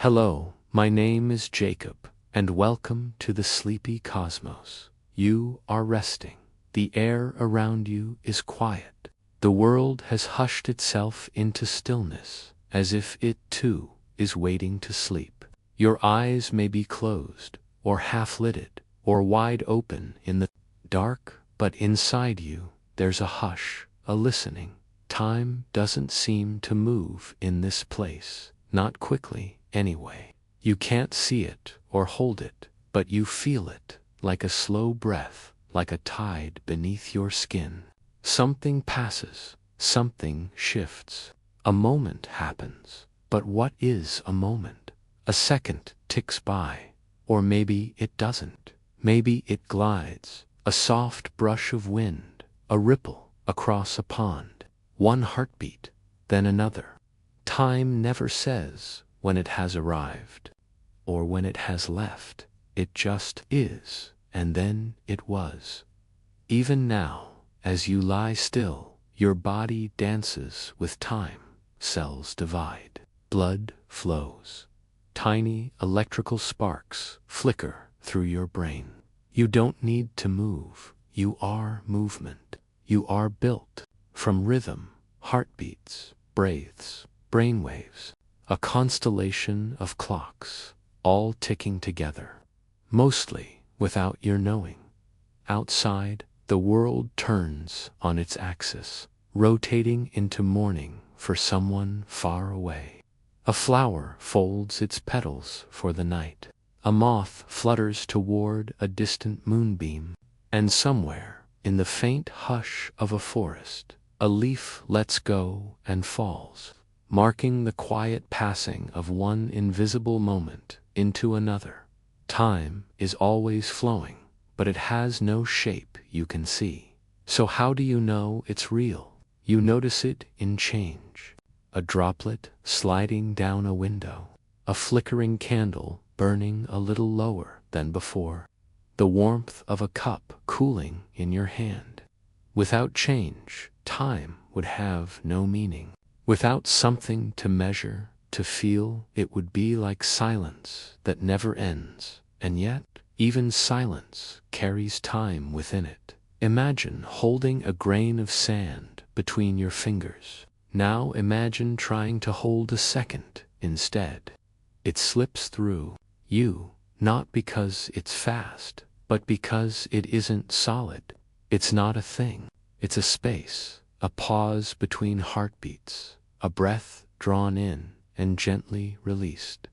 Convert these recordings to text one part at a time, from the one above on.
Hello, my name is Jacob, and welcome to the sleepy cosmos. You are resting. The air around you is quiet. The world has hushed itself into stillness, as if it, too, is waiting to sleep. Your eyes may be closed, or half-lidded, or wide open in the dark, but inside you, there's a hush, a listening. Time doesn't seem to move in this place, not quickly. Anyway, you can't see it or hold it, but you feel it, like a slow breath, like a tide beneath your skin. Something passes, something shifts. A moment happens, but what is a moment? A second ticks by, or maybe it doesn't. Maybe it glides, a soft brush of wind, a ripple across a pond. One heartbeat, then another. Time never says when it has arrived, or when it has left. It just is, and then it was. Even now, as you lie still, your body dances with time. Cells divide, blood flows. Tiny electrical sparks flicker through your brain. You don't need to move, you are movement. You are built from rhythm, heartbeats, breaths, brainwaves. A constellation of clocks, all ticking together, mostly without your knowing. Outside, the world turns on its axis, rotating into morning for someone far away. A flower folds its petals for the night. A moth flutters toward a distant moonbeam, and somewhere, in the faint hush of a forest, a leaf lets go and falls, marking the quiet passing of one invisible moment into another. Time is always flowing, but it has no shape you can see. So how do you know it's real? You notice it in change. A droplet sliding down a window, a flickering candle burning a little lower than before, the warmth of a cup cooling in your hand. Without change, time would have no meaning. Without something to measure, to feel, it would be like silence that never ends. And yet, even silence carries time within it. Imagine holding a grain of sand between your fingers. Now imagine trying to hold a second instead. It slips through you, not because it's fast, but because it isn't solid. It's not a thing. It's a space, a pause between heartbeats. A breath drawn in and gently released.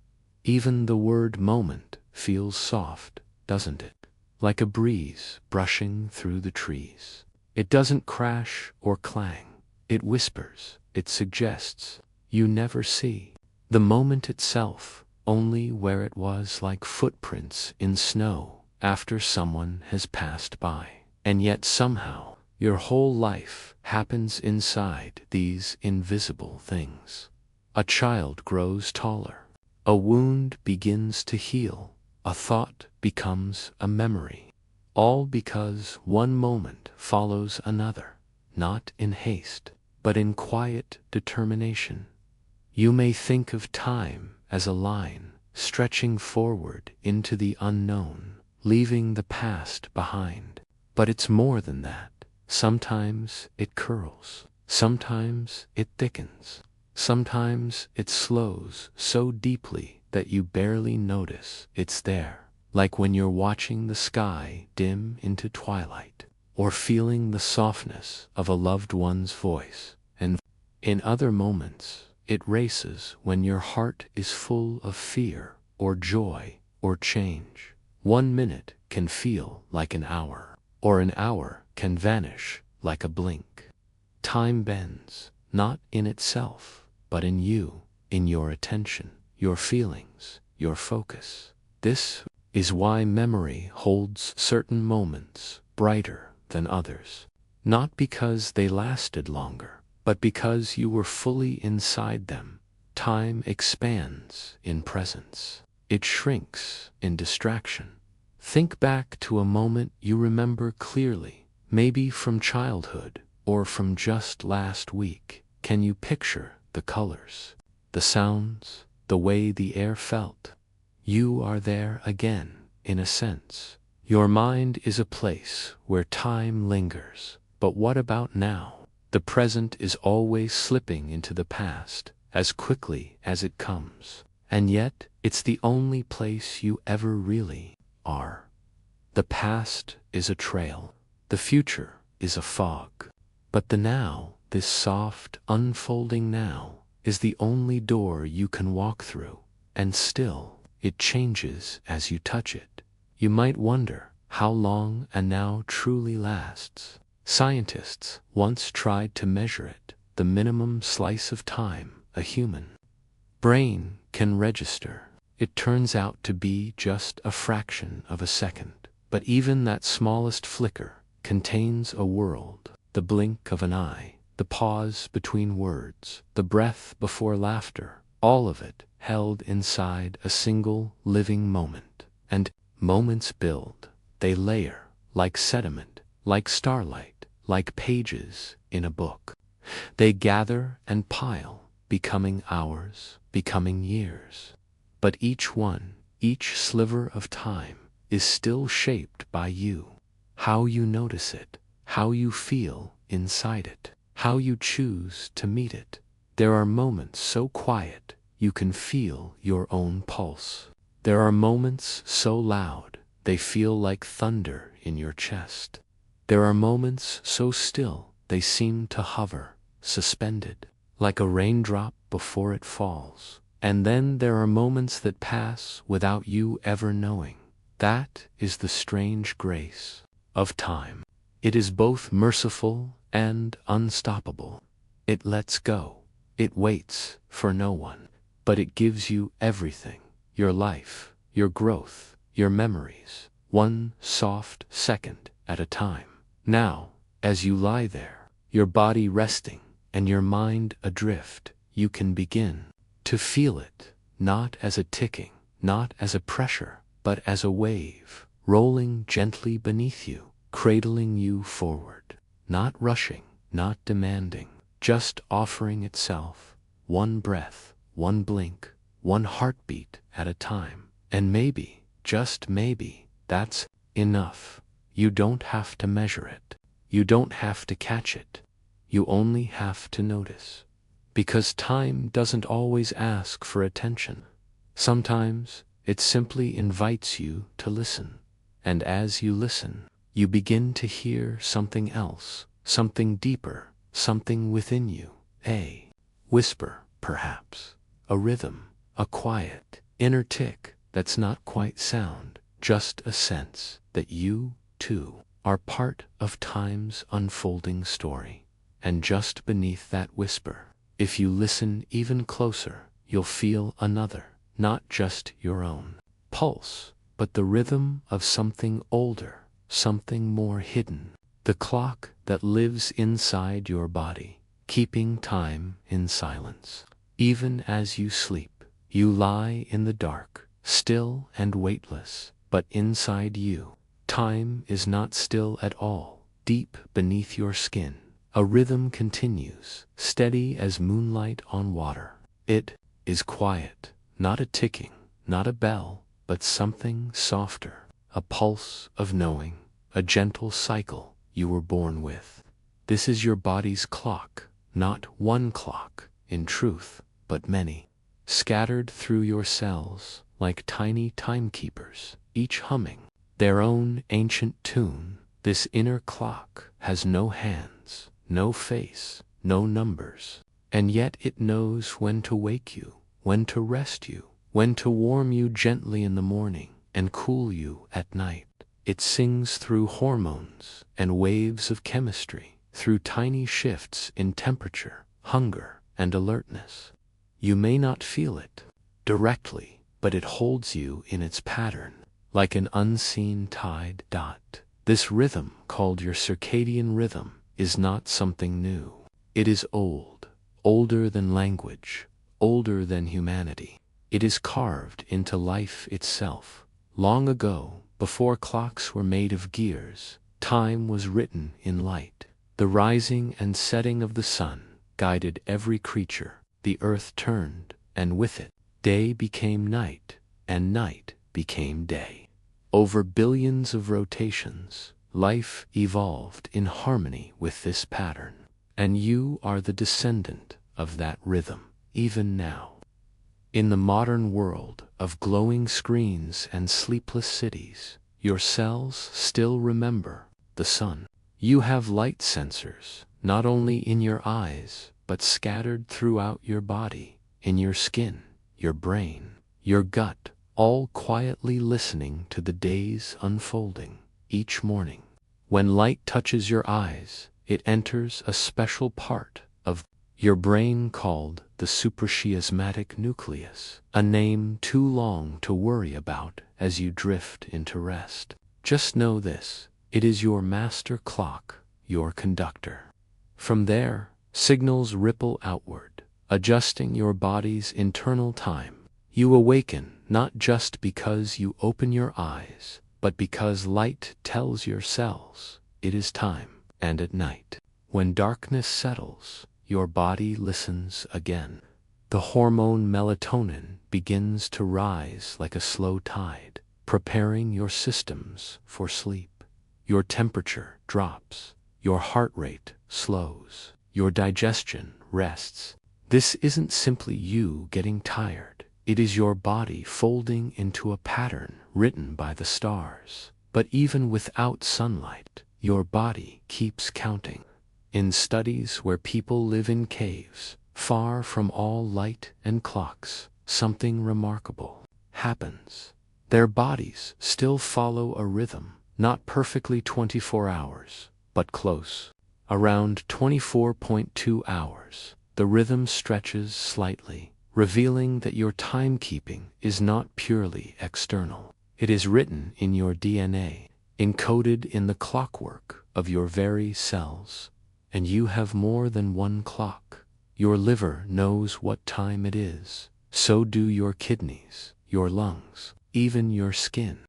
Even the word moment feels soft, doesn't it? Like a breeze brushing through the trees. It doesn't crash or clang. It whispers, it suggests. You never see the moment itself, only where it was like footprints in snow after someone has passed by. And yet somehow, your whole life happens inside these invisible things. A child grows taller. A wound begins to heal. A thought becomes a memory. All because one moment follows another, not in haste, but in quiet determination. You may think of time as a line stretching forward into the unknown, leaving the past behind. But it's more than that. Sometimes it curls, sometimes it thickens, sometimes it slows so deeply that you barely notice it's there, like when you're watching the sky dim into twilight, or feeling the softness of a loved one's voice. And in other moments, it races when your heart is full of fear, or joy, or change. 1 minute can feel like an hour, or an hour can vanish like a blink. Time bends, not in itself, but in you, in your attention, your feelings, your focus. This is why memory holds certain moments brighter than others. Not because they lasted longer, but because you were fully inside them. Time expands in presence. It shrinks in distraction. Think back to a moment you remember clearly. Maybe from childhood, or from just last week. Can you picture the colors, the sounds, the way the air felt. You are there again, in a sense. Your mind is a place where time lingers. But what about now? The present is always slipping into the past, as quickly as it comes. And yet, it's the only place you ever really are. The past is a trail. The future is a fog. But the now, this soft, unfolding now, is the only door you can walk through. And still, it changes as you touch it. You might wonder how long a now truly lasts. Scientists once tried to measure it, the minimum slice of time a human brain can register. It turns out to be just a fraction of a second. But even that smallest flicker contains a world, the blink of an eye, the pause between words, the breath before laughter, all of it held inside a single living moment. And moments build, they layer, like sediment, like starlight, like pages in a book. They gather and pile, becoming hours, becoming years. But each one, each sliver of time, is still shaped by you. How you notice it, how you feel inside it, how you choose to meet it. There are moments so quiet you can feel your own pulse. There are moments so loud they feel like thunder in your chest. There are moments so still they seem to hover, suspended, like a raindrop before it falls. And then there are moments that pass without you ever knowing. That is the strange grace of time. It is both merciful and unstoppable. It lets go. It waits for no one. But it gives you everything. Your life, your growth, your memories. One soft second at a time. Now, as you lie there, your body resting and your mind adrift, you can begin to feel it, not as a ticking, not as a pressure, but as a wave, rolling gently beneath you, cradling you forward, not rushing, not demanding, just offering itself, one breath, one blink, one heartbeat at a time. And maybe, just maybe, that's enough. You don't have to measure it. You don't have to catch it. You only have to notice. Because time doesn't always ask for attention. Sometimes it simply invites you to listen. And as you listen, you begin to hear something else, something deeper, something within you. A whisper, perhaps. A rhythm, a quiet, inner tick that's not quite sound, just a sense that you, too, are part of time's unfolding story. And just beneath that whisper, if you listen even closer, you'll feel another, not just your own pulse, but the rhythm of something older, something more hidden. The clock that lives inside your body, keeping time in silence. Even as you sleep, you lie in the dark, still and weightless, but inside you, time is not still at all. Deep beneath your skin, a rhythm continues, steady as moonlight on water. It is quiet, not a ticking, not a bell, but something softer, a pulse of knowing, a gentle cycle you were born with. This is your body's clock, not one clock, in truth, but many, scattered through your cells like tiny timekeepers, each humming their own ancient tune. This inner clock has no hands, no face, no numbers, and yet it knows when to wake you, when to rest you, when to warm you gently in the morning and cool you at night. It sings through hormones and waves of chemistry, through tiny shifts in temperature, hunger, and alertness. You may not feel it directly, but it holds you in its pattern, like an unseen tide dot. This rhythm, called your circadian rhythm, is not something new. It is old, older than language, older than humanity. It is carved into life itself. Long ago, before clocks were made of gears, time was written in light. The rising and setting of the sun guided every creature. The earth turned, and with it, Day became night, and night became day. Over billions of rotations, life evolved in harmony with this pattern. And you are the descendant of that rhythm, even now. In the modern world of glowing screens and sleepless cities, your cells still remember the sun. You have light sensors, not only in your eyes, but scattered throughout your body, in your skin, your brain, your gut, all quietly listening to the day's unfolding. Each morning, when light touches your eyes, it enters a special part of your brain called the suprachiasmatic nucleus, a name too long to worry about as you drift into rest. Just know this, it is your master clock, your conductor. From there, signals ripple outward, adjusting your body's internal time. You awaken not just because you open your eyes, but because light tells your cells it is time. And at night, when darkness settles, your body listens again. The hormone melatonin begins to rise like a slow tide, preparing your systems for sleep. Your temperature drops, your heart rate slows, your digestion rests. This isn't simply you getting tired, it is your body folding into a pattern written by the stars. But even without sunlight, your body keeps counting. In studies where people live in caves, far from all light and clocks, something remarkable happens. Their bodies still follow a rhythm, not perfectly 24 hours, but close. Around 24.2 hours, the rhythm stretches slightly, revealing that your timekeeping is not purely external. It is written in your DNA, encoded in the clockwork of your very cells. And you have more than one clock. Your liver knows what time it is. So do your kidneys, your lungs, even your skin.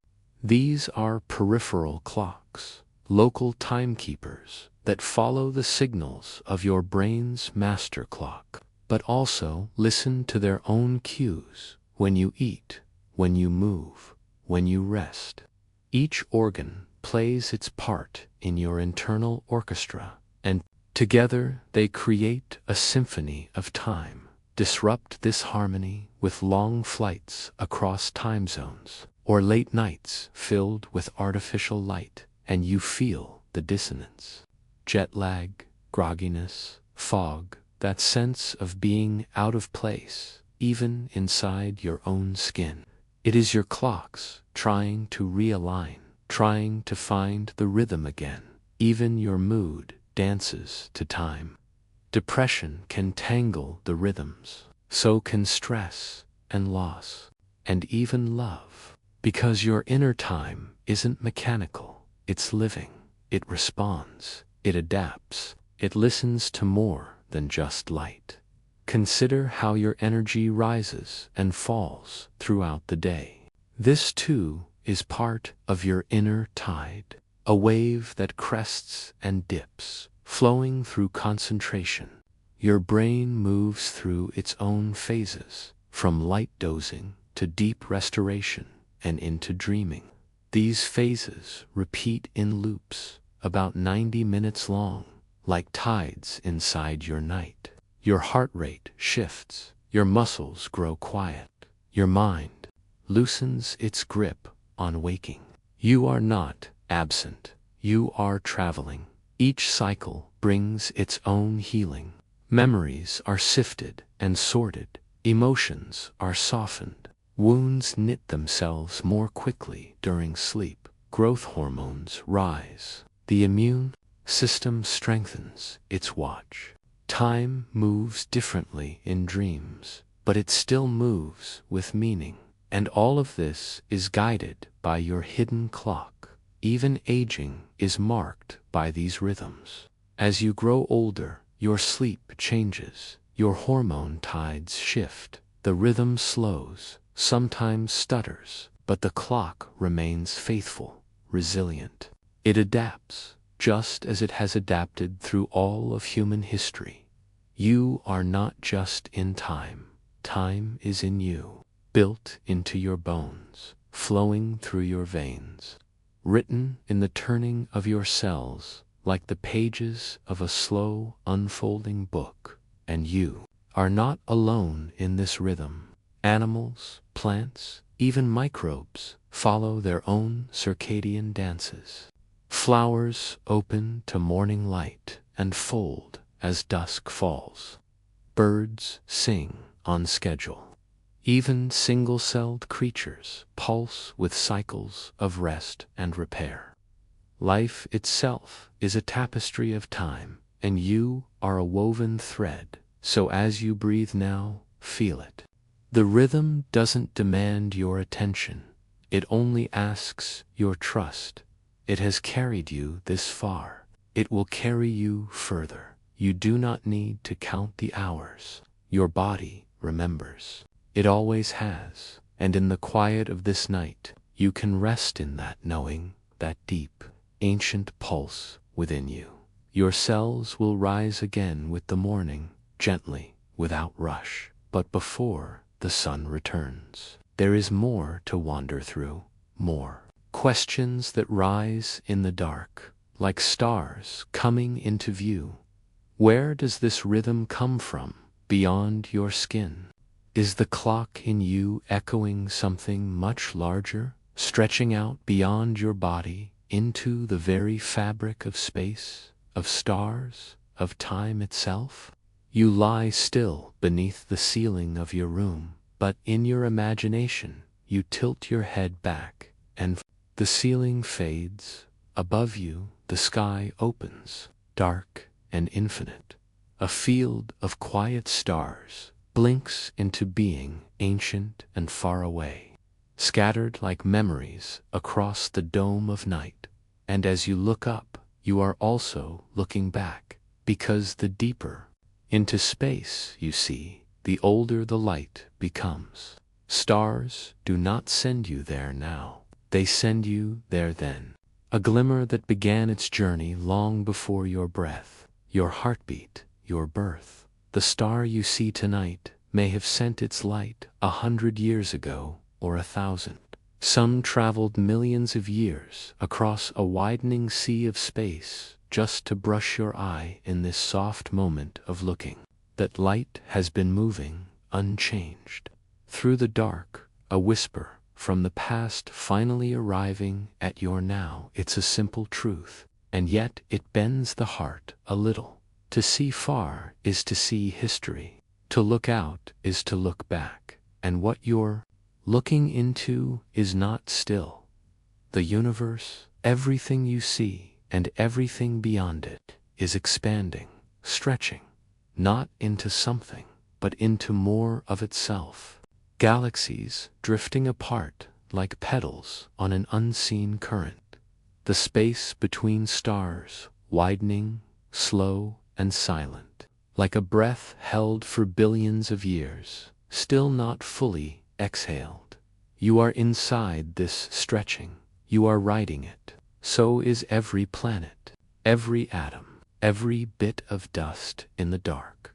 These are peripheral clocks, local timekeepers that follow the signals of your brain's master clock, but also listen to their own cues when you eat, when you move, when you rest. Each organ plays its part in your internal orchestra, and together they create a symphony of time. Disrupt this harmony with long flights across time zones, or late nights filled with artificial light, and you feel the dissonance. Jet lag, grogginess, fog, that sense of being out of place, even inside your own skin. It is your clocks trying to realign, trying to find the rhythm again. Even your mood dances to time. Depression can tangle the rhythms, so can stress and loss, and even love. Because your inner time isn't mechanical, it's living, it responds, it adapts, it listens to more than just light. Consider how your energy rises and falls throughout the day. This too is part of your inner tide, a wave that crests and dips, flowing through concentration. Your brain moves through its own phases, from light dozing to deep restoration and into dreaming. These phases repeat in loops, about 90 minutes long, like tides inside your night. Your heart rate shifts, your muscles grow quiet, your mind loosens its grip on waking. You are not absent, you are traveling. Each cycle brings its own healing. Memories are sifted and sorted, emotions are softened, wounds knit themselves more quickly during sleep, growth hormones rise, the immune system strengthens its watch. Time moves differently in dreams, but it still moves with meaning. And all of this is guided by your hidden clock. Even aging is marked by these rhythms. As you grow older, your sleep changes, your hormone tides shift, the rhythm slows, sometimes stutters, but the clock remains faithful, resilient. It adapts, just as it has adapted through all of human history. You are not just in time, time is in you. built into your bones, flowing through your veins, written in the turning of your cells like the pages of a slow unfolding book. And you are not alone in this rhythm. Animals, plants, even microbes follow their own circadian dances. Flowers open to morning light and fold as dusk falls. Birds sing on schedule. Even single-celled creatures pulse with cycles of rest and repair. Life itself is a tapestry of time, and you are a woven thread, so as you breathe now, feel it. The rhythm doesn't demand your attention, it only asks your trust. It has carried you this far. It will carry you further. You do not need to count the hours. Your body remembers. It always has. And in the quiet of this night, you can rest in that knowing, that deep, ancient pulse within you. Your cells will rise again with the morning, gently, without rush. But before the sun returns, there is more to wander through, more. Questions that rise in the dark, like stars coming into view. Where does this rhythm come from, beyond your skin? Is the clock in you echoing something much larger, stretching out beyond your body into the very fabric of space, of stars, of time itself? You lie still beneath the ceiling of your room, but in your imagination you tilt your head back, and the ceiling fades. Above you, the sky opens, dark and infinite. A field of quiet stars blinks into being, ancient and far away, scattered like memories across the dome of night. And as you look up, you are also looking back, because the deeper into space you see, the older the light becomes. Stars do not send you there now. They send you there then. A glimmer that began its journey long before your breath, your heartbeat, your birth. The star you see tonight may have sent its light 100 years ago, or 1,000. Some traveled millions of years across a widening sea of space just to brush your eye in this soft moment of looking. That light has been moving, unchanged. Through the dark, a whisper from the past finally arriving at your now. It's a simple truth, and yet it bends the heart a little. To see far is to see history. To look out is to look back. And what you're looking into is not still. The universe, everything you see, and everything beyond it, is expanding, stretching, not into something, but into more of itself. Galaxies drifting apart like petals on an unseen current. The space between stars widening, slow and silent, like a breath held for billions of years, still not fully exhaled. You are inside this stretching. You are riding it. So is every planet, every atom, every bit of dust in the dark.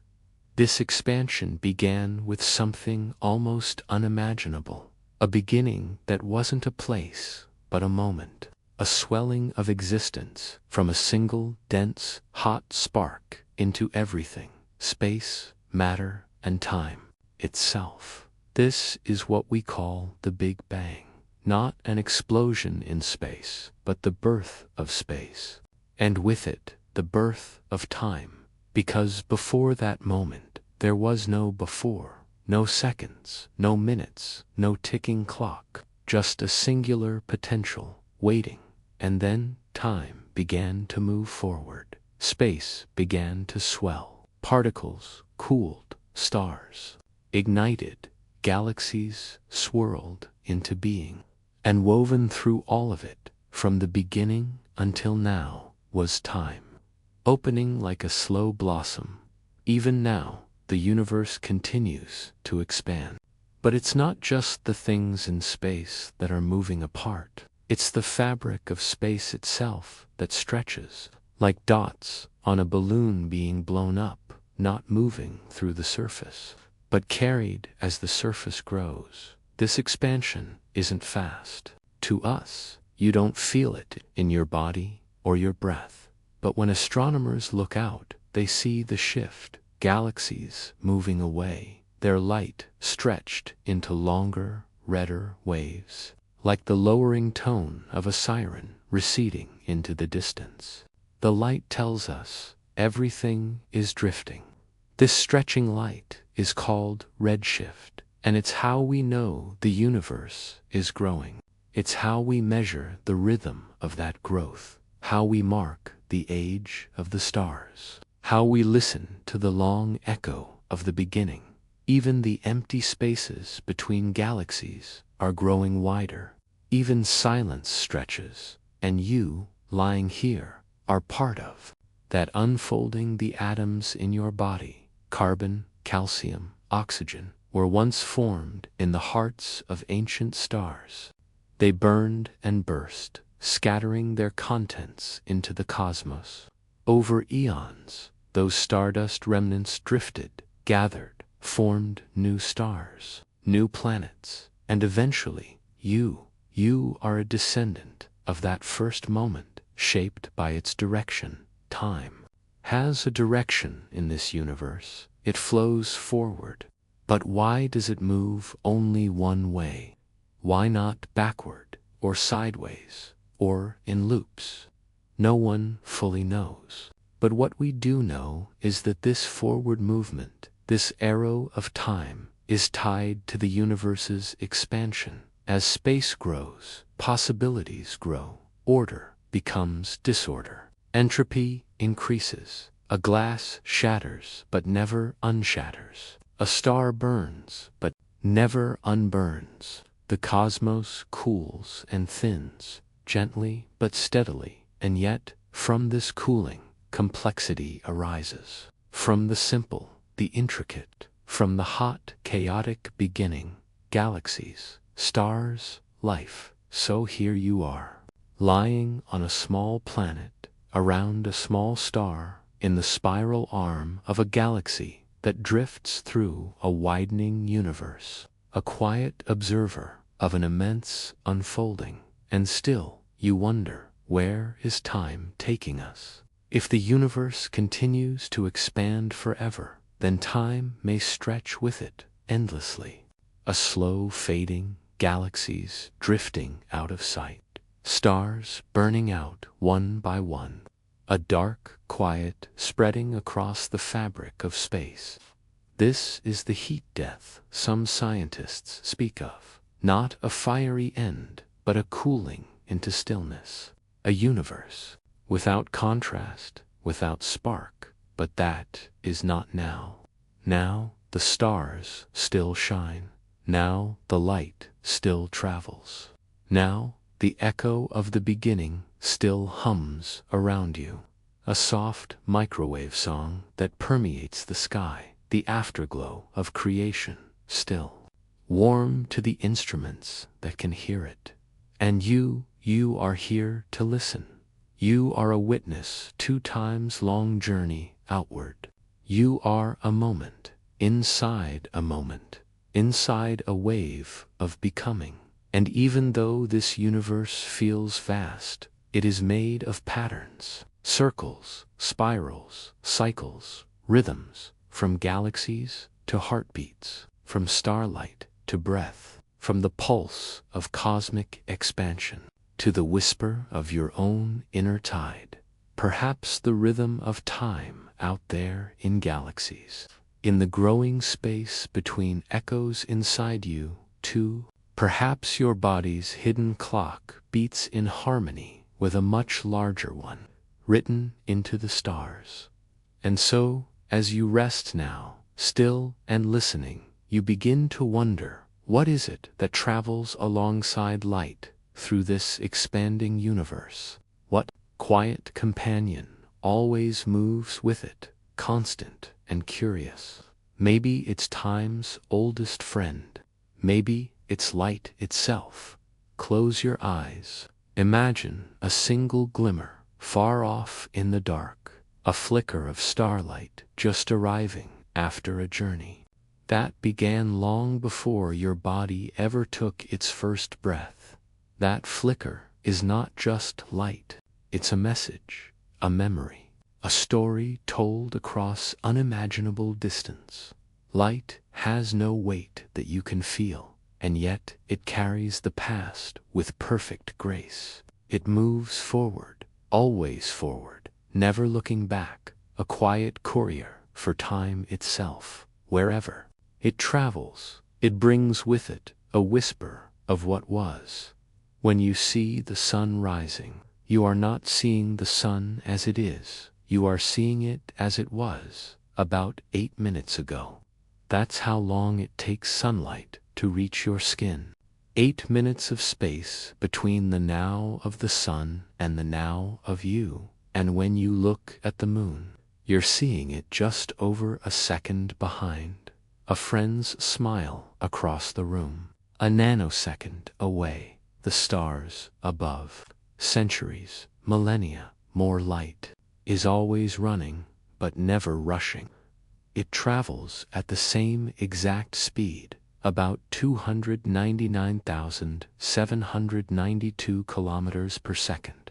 This expansion began with something almost unimaginable, a beginning that wasn't a place, but a moment, a swelling of existence from a single, dense, hot spark into everything, space, matter, and time itself. This is what we call the Big Bang, not an explosion in space, but the birth of space, and with it, the birth of time. Because before that moment, there was no before, no seconds, no minutes, no ticking clock, just a singular potential, waiting. And then time began to move forward. Space began to swell. Particles cooled, stars ignited, galaxies swirled into being. And woven through all of it, from the beginning until now, was time. Opening like a slow blossom. Even now, the universe continues to expand. But it's not just the things in space that are moving apart. It's the fabric of space itself that stretches, like dots on a balloon being blown up, not moving through the surface, but carried as the surface grows. This expansion isn't fast. To us, you don't feel it in your body or your breath. But when astronomers look out, they see the shift, galaxies moving away, their light stretched into longer, redder waves, like the lowering tone of a siren receding into the distance. The light tells us everything is drifting. This stretching light is called redshift, and it's how we know the universe is growing. It's how we measure the rhythm of that growth, how we mark the age of the stars, how we listen to the long echo of the beginning. Even the empty spaces between galaxies are growing wider. Even silence stretches, and you, lying here, are part of that unfolding. The atoms in your body, carbon, calcium, oxygen, were once formed in the hearts of ancient stars. They burned and burst, scattering their contents into the cosmos. Over eons, those stardust remnants drifted, gathered, formed new stars, new planets, and eventually, you are a descendant of that first moment, shaped by its direction. Time has a direction in this universe. It flows forward. But why does it move only one way? Why not backward, or sideways, or in loops? No one fully knows. But what we do know is that this forward movement, this arrow of time, is tied to the universe's expansion. As space grows, possibilities grow. Order becomes disorder. Entropy increases. A glass shatters, but never unshatters. A star burns, but never unburns. The cosmos cools and thins, gently but steadily, and yet, from this cooling, complexity arises. From the simple, the intricate, from the hot, chaotic beginning, galaxies, stars, life. So here you are, lying on a small planet, around a small star, in the spiral arm of a galaxy that drifts through a widening universe, a quiet observer of an immense unfolding. And still, you wonder, where is time taking us? If the universe continues to expand forever, then time may stretch with it endlessly. A slow fading, galaxies drifting out of sight, stars burning out one by one. A dark quiet spreading across the fabric of space. This is the heat death some scientists speak of. Not a fiery end, but a cooling into stillness. A universe without contrast, without spark. But that is not now. Now the stars still shine. Now the light still travels. Now the echo of the beginning still hums around you. A soft microwave song that permeates the sky, the afterglow of creation, still warm to the instruments that can hear it. And you are here to listen. You are a witness to time's long journey outward. You are a moment, inside a moment, inside a wave of becoming. And even though this universe feels vast, it is made of patterns, circles, spirals, cycles, rhythms, from galaxies to heartbeats, from starlight to breath, from the pulse of cosmic expansion to the whisper of your own inner tide. Perhaps the rhythm of time out there in galaxies, in the growing space between echoes inside you, too. Perhaps your body's hidden clock beats in harmony with a much larger one, written into the stars. And so, as you rest now, still and listening, you begin to wonder, what is it that travels alongside light through this expanding universe? What quiet companion always moves with it, constant and curious? Maybe it's time's oldest friend. Maybe it's light itself. Close your eyes. Imagine a single glimmer, far off in the dark, a flicker of starlight just arriving after a journey. That began long before your body ever took its first breath. That flicker is not just light, it's a message, a memory, a story told across unimaginable distance. Light has no weight that you can feel, and yet it carries the past with perfect grace. It moves forward, always forward, never looking back, a quiet courier for time itself. Wherever it travels, it brings with it a whisper of what was. When you see the sun rising, you are not seeing the sun as it is, you are seeing it as it was, about 8 minutes ago. That's how long it takes sunlight to reach your skin. 8 minutes of space between the now of the sun and the now of you. And when you look at the moon, you're seeing it just over a second behind. A friend's smile across the room. A nanosecond away. The stars above. Centuries, millennia, more light. Is always running, but never rushing. It travels at the same exact speed, about 299,792 kilometers per second.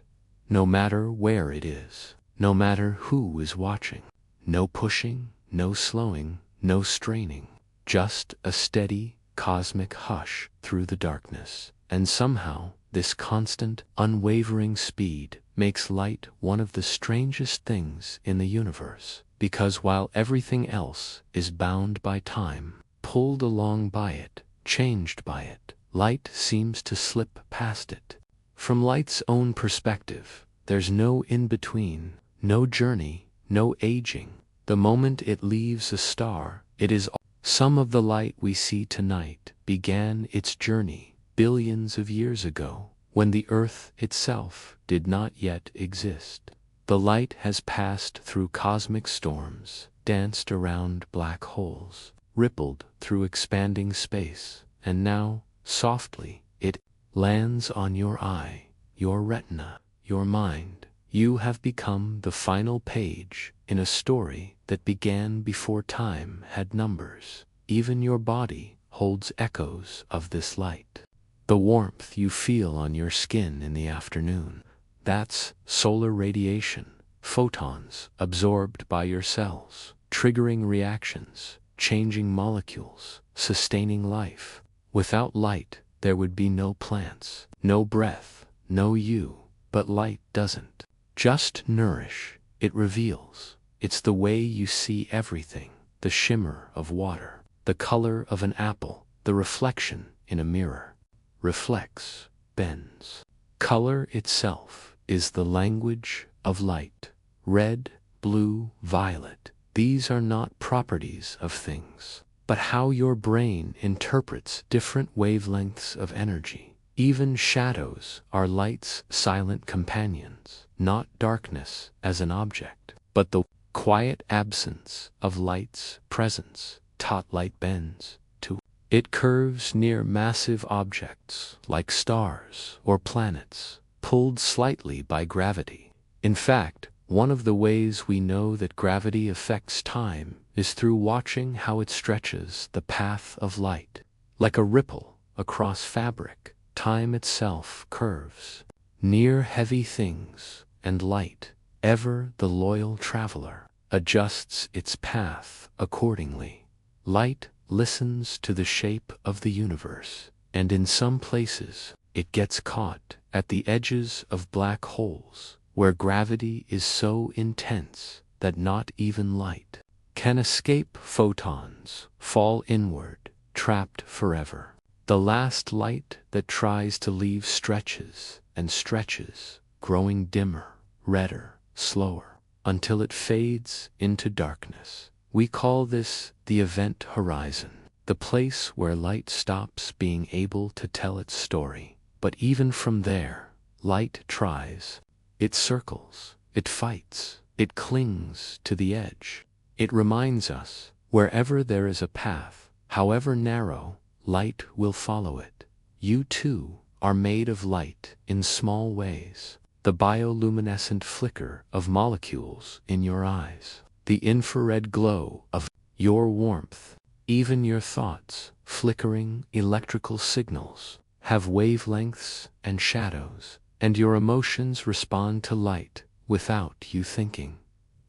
No matter where it is, no matter who is watching, no pushing, no slowing, no straining, just a steady, cosmic hush through the darkness. And somehow, this constant, unwavering speed makes light one of the strangest things in the universe, because while everything else is bound by time, pulled along by it, changed by it, light seems to slip past it. From light's own perspective, there's no in-between, no journey, no aging. The moment it leaves a star, it is all. Some of the light we see tonight began its journey billions of years ago, when the Earth itself did not yet exist. The light has passed through cosmic storms, danced around black holes, rippled through expanding space, and now, softly, it lands on your eye, your retina, your mind. You have become the final page in a story that began before time had numbers. Even your body holds echoes of this light. The warmth you feel on your skin in the afternoon, that's solar radiation, photons absorbed by your cells, triggering reactions, changing molecules, sustaining life. Without light, there would be no plants, no breath, no you. But light doesn't just nourish, it reveals. It's the way you see everything, the shimmer of water, the color of an apple, the reflection in a mirror. Reflects, bends. Color itself is the language of light. Red, blue, violet. These are not properties of things, but how your brain interprets different wavelengths of energy. Even shadows are light's silent companions, not darkness as an object, but the quiet absence of light's presence. Taught light bends, too. It curves near massive objects like stars or planets, pulled slightly by gravity. In fact, one of the ways we know that gravity affects time is through watching how it stretches the path of light. Like a ripple across fabric, time itself curves. Near heavy things, and light, ever the loyal traveler, adjusts its path accordingly. Light listens to the shape of the universe, and in some places, it gets caught at the edges of black holes, where gravity is so intense that not even light can escape. Photons fall inward, trapped forever. The last light that tries to leave stretches and stretches, growing dimmer, redder, slower, until it fades into darkness. We call this the event horizon, the place where light stops being able to tell its story. But even from there, light tries. It circles, it fights, it clings to the edge. It reminds us, wherever there is a path, however narrow, light will follow it. You too are made of light in small ways. The bioluminescent flicker of molecules in your eyes, the infrared glow of your warmth, Even your thoughts, flickering electrical signals, have wavelengths and shadows, and your emotions respond to light without you thinking.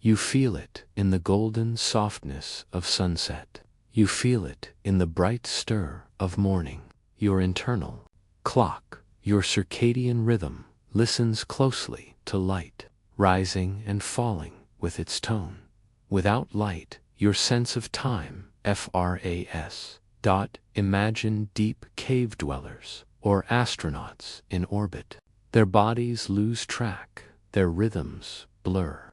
You feel it in the golden softness of sunset. You feel it in the bright stir of morning. Your internal clock, your circadian rhythm, listens closely to light, rising and falling with its tone. Without light, your sense of time, FRAS. Imagine deep cave dwellers or astronauts in orbit. Their bodies lose track, their rhythms blur.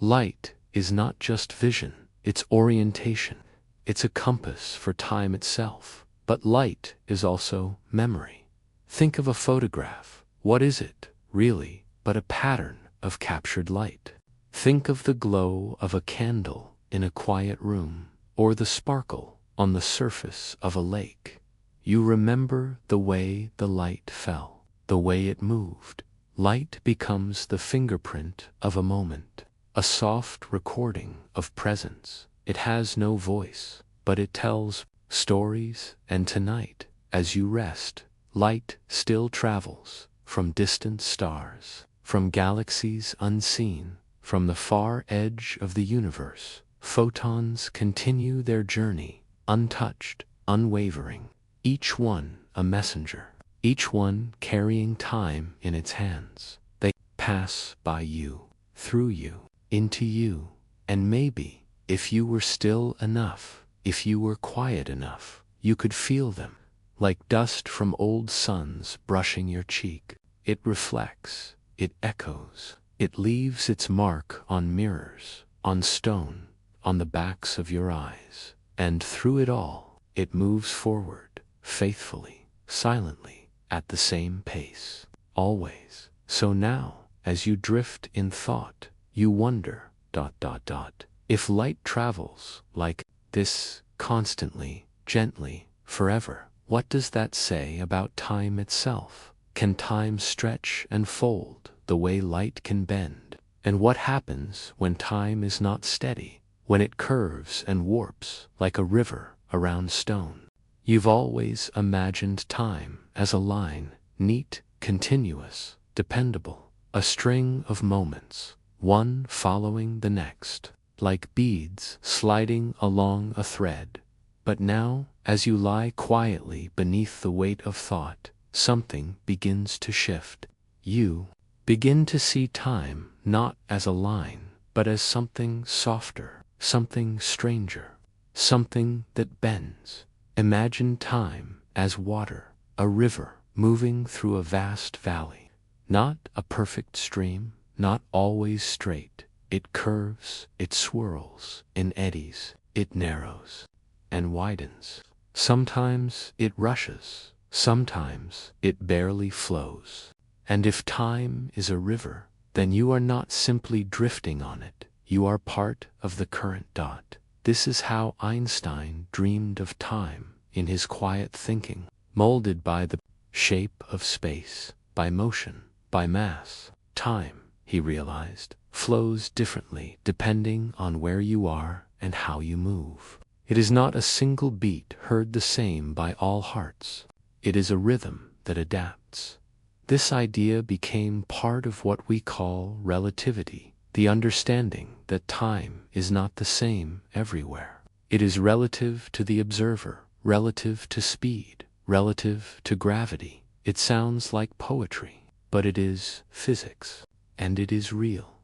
Light is not just vision, it's orientation. It's a compass for time itself. But light is also memory. Think of a photograph. What is it, really, but a pattern of captured light? Think of the glow of a candle in a quiet room, or the sparkle on the surface of a lake. You remember the way the light fell, the way it moved. Light becomes the fingerprint of a moment, a soft recording of presence. It has no voice, but it tells stories, and tonight, as you rest, light still travels from distant stars, from galaxies unseen, from the far edge of the universe. Photons continue their journey, untouched, unwavering, each one a messenger, each one carrying time in its hands. They pass by you, through you, into you, and maybe, if you were still enough, if you were quiet enough, you could feel them, like dust from old suns brushing your cheek. It reflects, it echoes, it leaves its mark on mirrors, on stone, on the backs of your eyes, and through it all, it moves forward, faithfully, silently, at the same pace, always. So now, as you drift in thought, you wonder, if light travels like this, constantly, gently, forever, what does that say about time itself? Can time stretch and fold the way light can bend? And what happens when time is not steady, when it curves and warps like a river around stone? You've always imagined time as a line, neat, continuous, dependable, a string of moments, one following the next, like beads sliding along a thread. But now, as you lie quietly beneath the weight of thought, something begins to shift. You begin to see time not as a line, but as something softer, something stranger, something that bends. Imagine time as water, a river moving through a vast valley. Not a perfect stream, not always straight. It curves, it swirls, in eddies, it narrows and widens. Sometimes it rushes, sometimes it barely flows. And if time is a river, then you are not simply drifting on it, you are part of the current. This is how Einstein dreamed of time in his quiet thinking, molded by the shape of space, by motion, by mass. Time, he realized, flows differently depending on where you are and how you move. It is not a single beat heard the same by all hearts. It is a rhythm that adapts. This idea became part of what we call relativity, the understanding that time is not the same everywhere. It is relative to the observer, relative to speed, relative to gravity. It sounds like poetry, but it is physics, and it is real.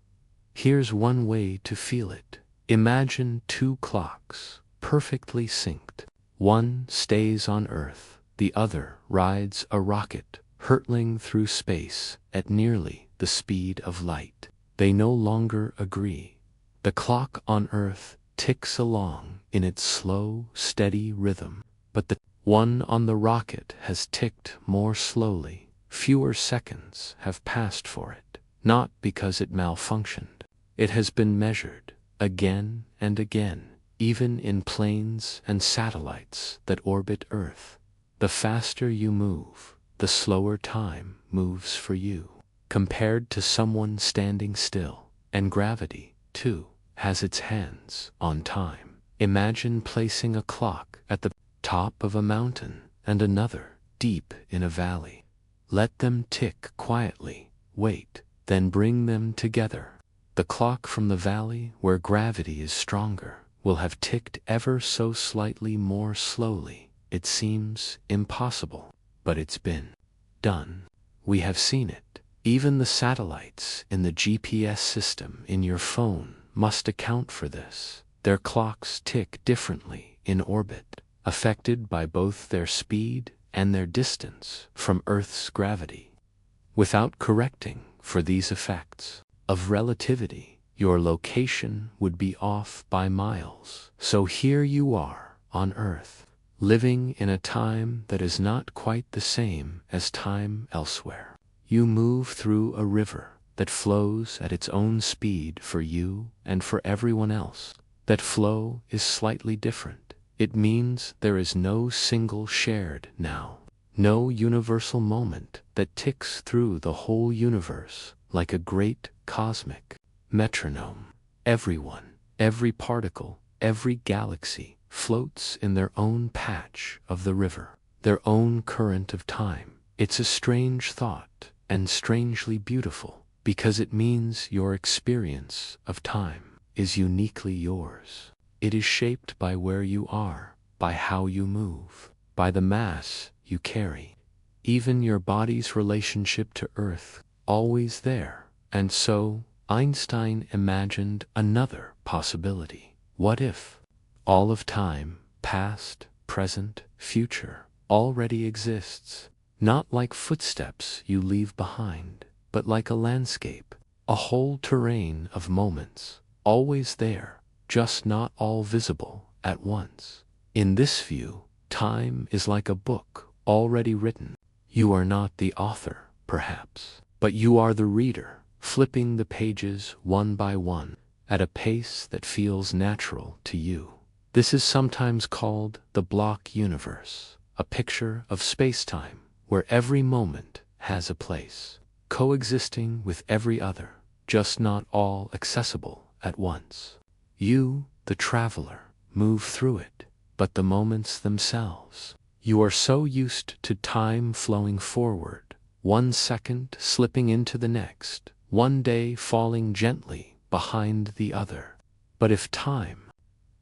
Here's one way to feel it. Imagine two clocks, perfectly synced. One stays on Earth, the other rides a rocket, hurtling through space at nearly the speed of light. They no longer agree. The clock on Earth ticks along in its slow, steady rhythm, but the one on the rocket has ticked more slowly. Fewer seconds have passed for it, not because it malfunctioned. It has been measured, again and again, even in planes and satellites that orbit Earth. The faster you move, the slower time moves for you, compared to someone standing still. And gravity, too, has its hands on time. Imagine placing a clock at the top of a mountain and another deep in a valley. Let them tick quietly, wait, then bring them together. The clock from the valley, where gravity is stronger, will have ticked ever so slightly more slowly. It seems impossible, but it's been done. We have seen it. Even the satellites in the GPS system in your phone must account for this. Their clocks tick differently in orbit, affected by both their speed and their distance from Earth's gravity. Without correcting for these effects of relativity, your location would be off by miles. So here you are on Earth, living in a time that is not quite the same as time elsewhere. You move through a river that flows at its own speed for you and for everyone else. That flow is slightly different. It means there is no single shared now, no universal moment that ticks through the whole universe like a great cosmic metronome. Everyone, every particle, every galaxy floats in their own patch of the river, their own current of time. It's a strange thought and strangely beautiful, because it means your experience of time is uniquely yours. It is shaped by where you are, by how you move, by the mass you carry, even your body's relationship to Earth, always there. And so, Einstein imagined another possibility. What if all of time, past, present, future, already exists, not like footsteps you leave behind, but like a landscape, a whole terrain of moments, always there, just not all visible at once. In this view, time is like a book already written. You are not the author, perhaps, but you are the reader, flipping the pages one by one at a pace that feels natural to you. This is sometimes called the block universe, a picture of space-time where every moment has a place, coexisting with every other, just not all accessible at once. You, the traveler, move through it, but the moments themselves. You are so used to time flowing forward, one second slipping into the next, one day falling gently behind the other. But if time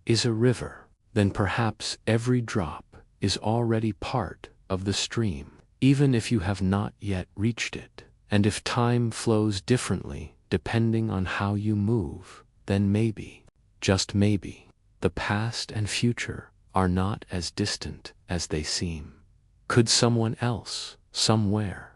is a river, then perhaps every drop is already part of the stream, even if you have not yet reached it. And if time flows differently depending on how you move, then maybe, just maybe, the past and future are not as distant as they seem. Could someone else, somewhere?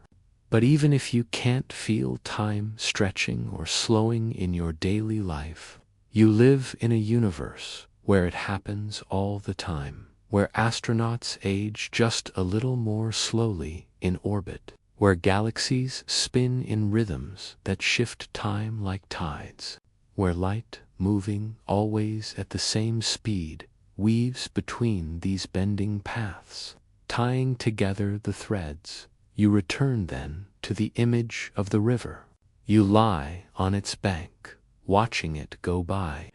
But even if you can't feel time stretching or slowing in your daily life, you live in a universe where it happens all the time, where astronauts age just a little more slowly in orbit, where galaxies spin in rhythms that shift time like tides, where light, moving always at the same speed, weaves between these bending paths, tying together the threads. You return then to the image of the river. You lie on its bank, watching it go by,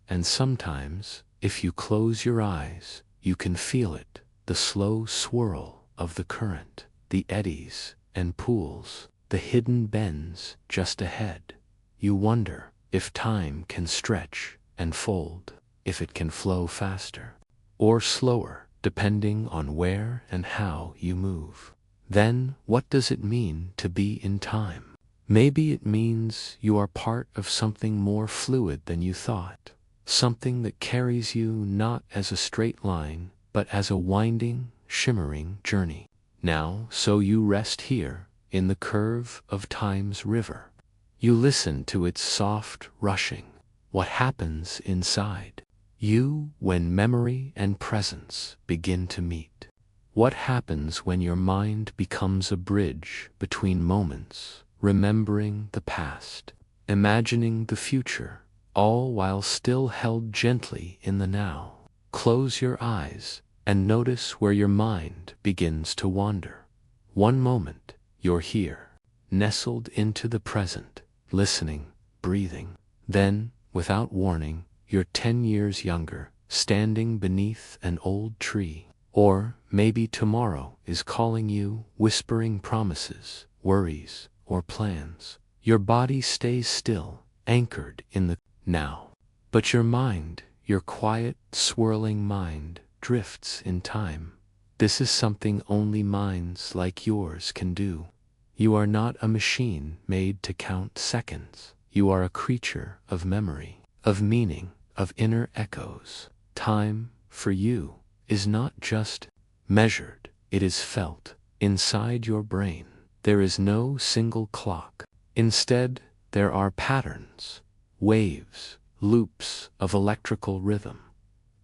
and sometimes, if you close your eyes, you can feel it, the slow swirl of the current, the eddies and pools, the hidden bends just ahead. You wonder if time can stretch and fold, if it can flow faster or slower, depending on where and how you move. Then, what does it mean to be in time? Maybe it means you are part of something more fluid than you thought, something that carries you not as a straight line, but as a winding, shimmering journey. Now, so you rest here, in the curve of time's river. You listen to its soft rushing. What happens inside you when memory and presence begin to meet? What happens when your mind becomes a bridge between moments, remembering the past, imagining the future, all while still held gently in the now? Close your eyes and notice where your mind begins to wander. One moment, you're here, nestled into the present, listening, breathing. Then, without warning, you're 10 years younger, standing beneath an old tree. Or maybe tomorrow is calling you, whispering promises, worries, or plans. Your body stays still, anchored in the now. But your mind, your quiet, swirling mind, drifts in time. This is something only minds like yours can do. You are not a machine made to count seconds. You are a creature of memory, of meaning, of inner echoes. Time, for you, is not just measured, it is felt. Inside your brain, there is no single clock. Instead, there are patterns, waves, loops of electrical rhythm.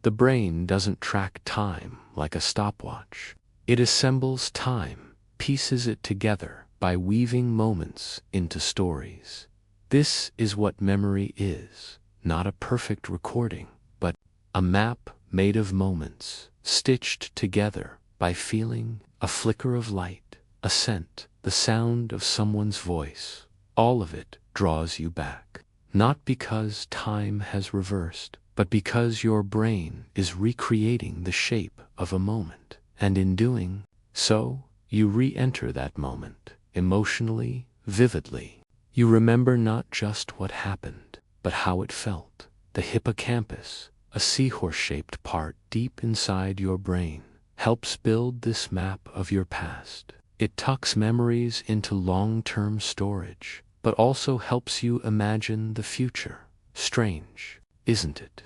The brain doesn't track time like a stopwatch. It assembles time, pieces it together by weaving moments into stories. This is what memory is, not a perfect recording, but a map made of moments, stitched together by feeling, a flicker of light, a scent, the sound of someone's voice. All of it draws you back, not because time has reversed, but because your brain is recreating the shape of a moment. And in doing so, you re-enter that moment, emotionally, vividly. You remember not just what happened, but how it felt. The hippocampus, a seahorse-shaped part deep inside your brain, helps build this map of your past. It tucks memories into long-term storage, but also helps you imagine the future. Strange, isn't it?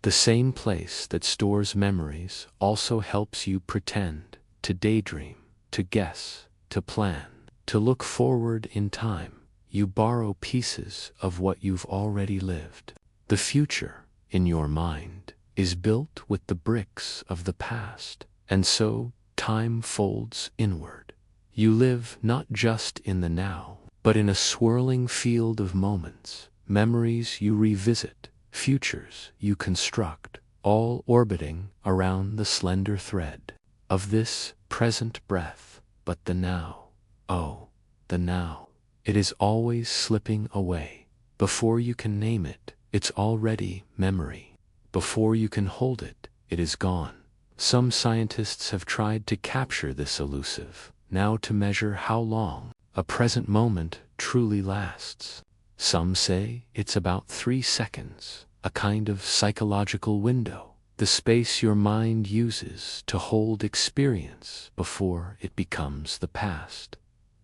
The same place that stores memories also helps you pretend, to daydream, to guess, to plan, to look forward in time. You borrow pieces of what you've already lived. The future, in your mind, is built with the bricks of the past, and so time folds inward. You live not just in the now, but in a swirling field of moments, memories you revisit, futures you construct, all orbiting around the slender thread of this present breath. But the now, oh, the now. It is always slipping away. Before you can name it, it's already memory. Before you can hold it, it is gone. Some scientists have tried to capture this elusive now to measure how long a present moment truly lasts. Some say it's about 3 seconds, a kind of psychological window, the space your mind uses to hold experience before it becomes the past.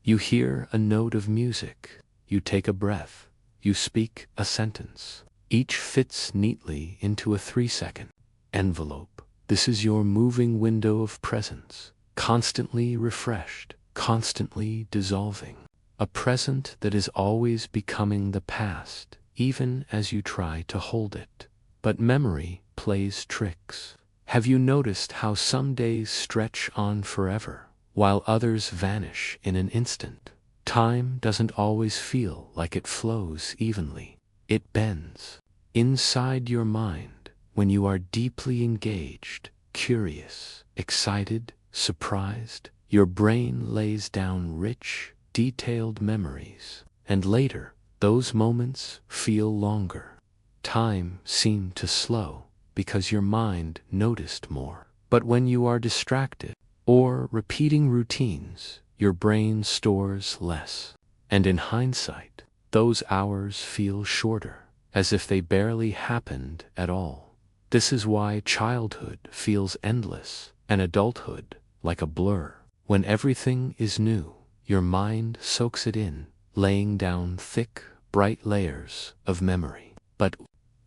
You hear a note of music, you take a breath, you speak a sentence. Each fits neatly into a 3-second envelope. This is your moving window of presence, constantly refreshed, constantly dissolving. A present that is always becoming the past, even as you try to hold it. But memory plays tricks. Have you noticed how some days stretch on forever, while others vanish in an instant? Time doesn't always feel like it flows evenly. It bends. Inside your mind, when you are deeply engaged, curious, excited, surprised, your brain lays down rich, detailed memories, and later, those moments feel longer. Time seemed to slow because your mind noticed more. But when you are distracted, or repeating routines, your brain stores less. And in hindsight, those hours feel shorter, as if they barely happened at all. This is why childhood feels endless, and adulthood like a blur. When everything is new, your mind soaks it in, laying down thick, bright layers of memory. But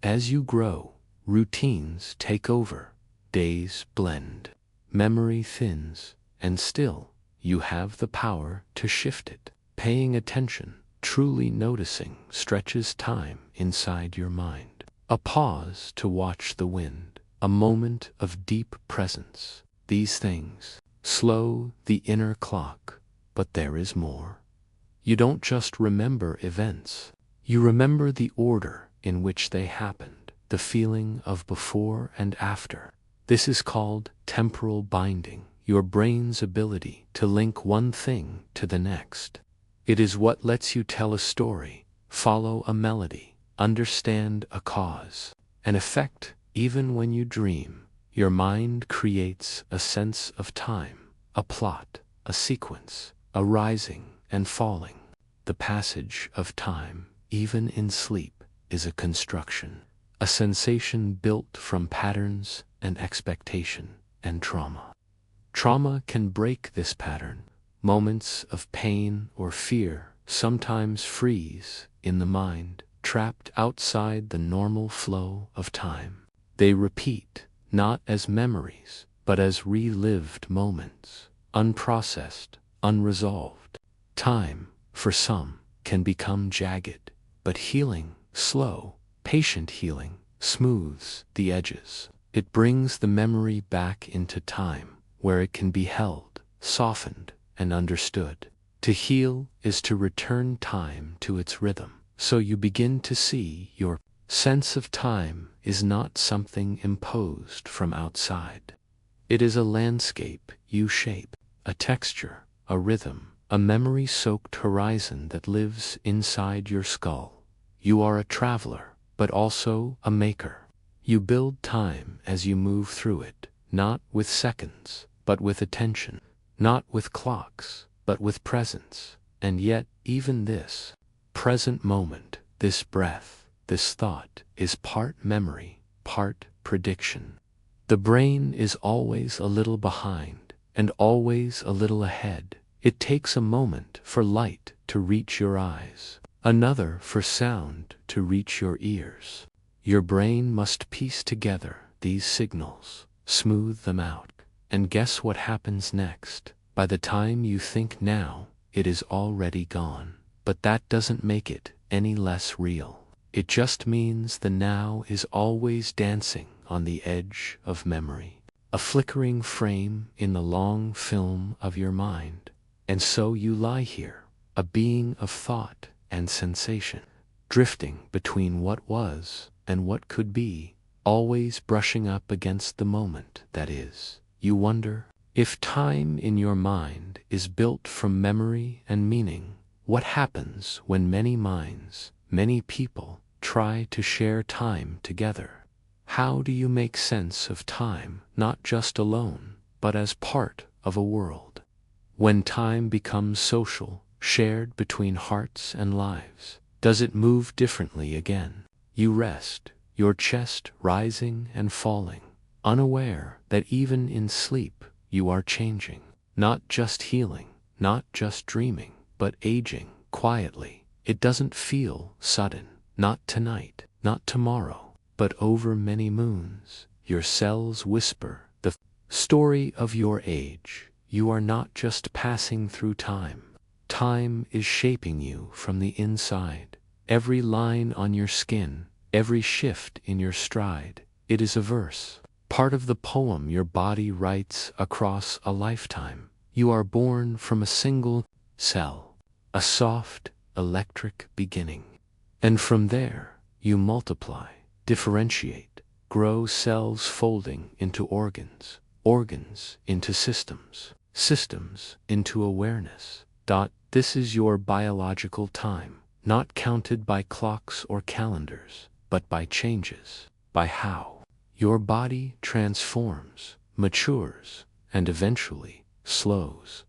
as you grow, routines take over, days blend, memory thins, and still, you have the power to shift it. Paying attention, truly noticing, stretches time inside your mind. A pause to watch the wind, a moment of deep presence. These things slow the inner clock, but there is more. You don't just remember events, you remember the order in which they happened, the feeling of before and after. This is called temporal binding, your brain's ability to link one thing to the next. It is what lets you tell a story, follow a melody, understand a cause and effect, Even when you dream, your mind creates a sense of time, a plot, a sequence, a rising and falling. The passage of time, even in sleep, is a construction, a sensation built from patterns and expectation and trauma. Trauma can break this pattern. Moments of pain or fear sometimes freeze in the mind, trapped outside the normal flow of time. They repeat, not as memories, but as relived moments, unprocessed, unresolved. Time, for some, can become jagged, but healing, slow, patient healing, smooths the edges. It brings the memory back into time, where it can be held, softened, and understood. To heal is to return time to its rhythm, so you begin to see your sense of time is not something imposed from outside. It is a landscape you shape, a texture, a rhythm, a memory-soaked horizon that lives inside your skull. You are a traveler, but also a maker. You build time as you move through it, not with seconds, but with attention, not with clocks, but with presence. And yet, even this present moment, this breath, this thought, is part memory, part prediction. The brain is always a little behind, and always a little ahead. It takes a moment for light to reach your eyes, another for sound to reach your ears. Your brain must piece together these signals, smooth them out, and guess what happens next? By the time you think now, it is already gone. But that doesn't make it any less real. It just means the now is always dancing on the edge of memory, a flickering frame in the long film of your mind. And so you lie here, a being of thought and sensation, drifting between what was and what could be, always brushing up against the moment that is. You wonder, if time in your mind is built from memory and meaning, what happens when many minds, many people, try to share time together? How do you make sense of time, not just alone, but as part of a world? When time becomes social, shared between hearts and lives, does it move differently again? You rest, your chest rising and falling, unaware that even in sleep you are changing, not just healing, not just dreaming, but aging quietly. It doesn't feel sudden, not tonight, not tomorrow, but over many moons. Your cells whisper the story of your age. You are not just passing through time. Time is shaping you from the inside. Every line on your skin, every shift in your stride, it is a verse, part of the poem your body writes across a lifetime. You are born from a single cell, a soft, electric beginning. And from there, you multiply, differentiate, grow, cells folding into organs, organs into systems, systems into awareness. This is your biological time, not counted by clocks or calendars, but by changes, by how your body transforms, matures, and eventually slows.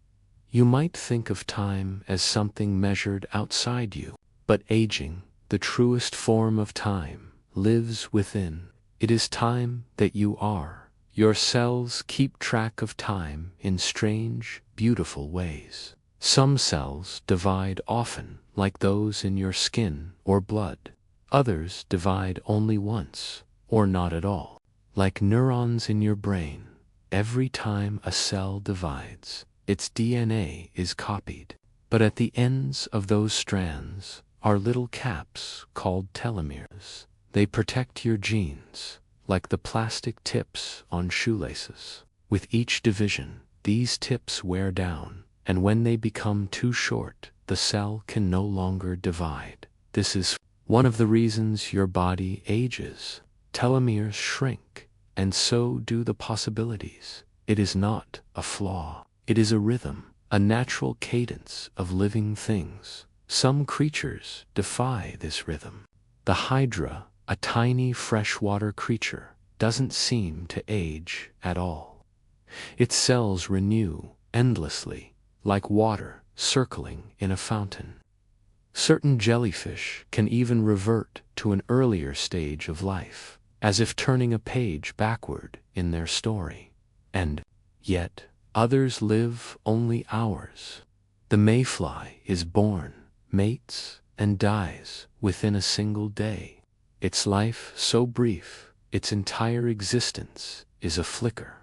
You might think of time as something measured outside you, but aging, the truest form of time, lives within. It is time that you are. Your cells keep track of time in strange, beautiful ways. Some cells divide often, like those in your skin or blood. Others divide only once, or not at all, like neurons in your brain. Every time a cell divides, its DNA is copied. But at the ends of those strands are little caps called telomeres. They protect your genes, like the plastic tips on shoelaces. With each division, these tips wear down, and when they become too short, the cell can no longer divide. This is one of the reasons your body ages. Telomeres shrink, and so do the possibilities. It is not a flaw. It is a rhythm, a natural cadence of living things. Some creatures defy this rhythm. The hydra, a tiny freshwater creature, doesn't seem to age at all. Its cells renew endlessly, like water circling in a fountain. Certain jellyfish can even revert to an earlier stage of life, as if turning a page backward in their story. And yet, others live only hours. The mayfly is born, mates, and dies within a single day. Its life so brief, its entire existence is a flicker.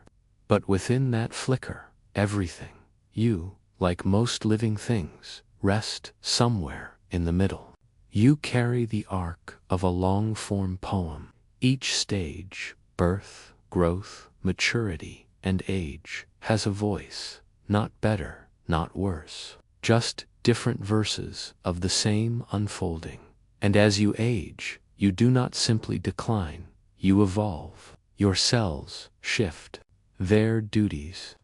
But within that flicker, everything, you, like most living things, rest somewhere in the middle. You carry the arc of a long-form poem. Each stage, birth, growth, maturity, and age, has a voice, not better, not worse, just different verses of the same unfolding. And as you age, you do not simply decline, you evolve. Your cells shift their duties.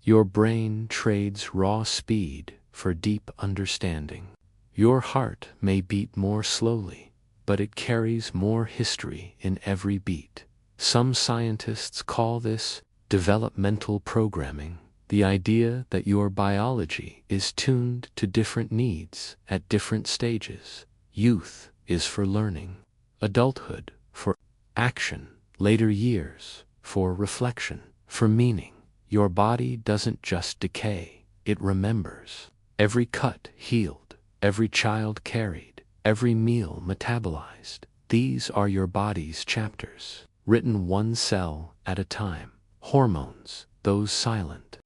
Your brain trades raw speed for deep understanding. Your heart may beat more slowly, but it carries more history in every beat. Some scientists call this developmental programming, the idea that your biology is tuned to different needs at different stages. Youth is for learning, adulthood for action, later years for reflection, for meaning. Your body doesn't just decay, it remembers. Every cut healed, every child carried, every meal metabolized. These are your body's chapters, written one cell at a time. Hormones, those silent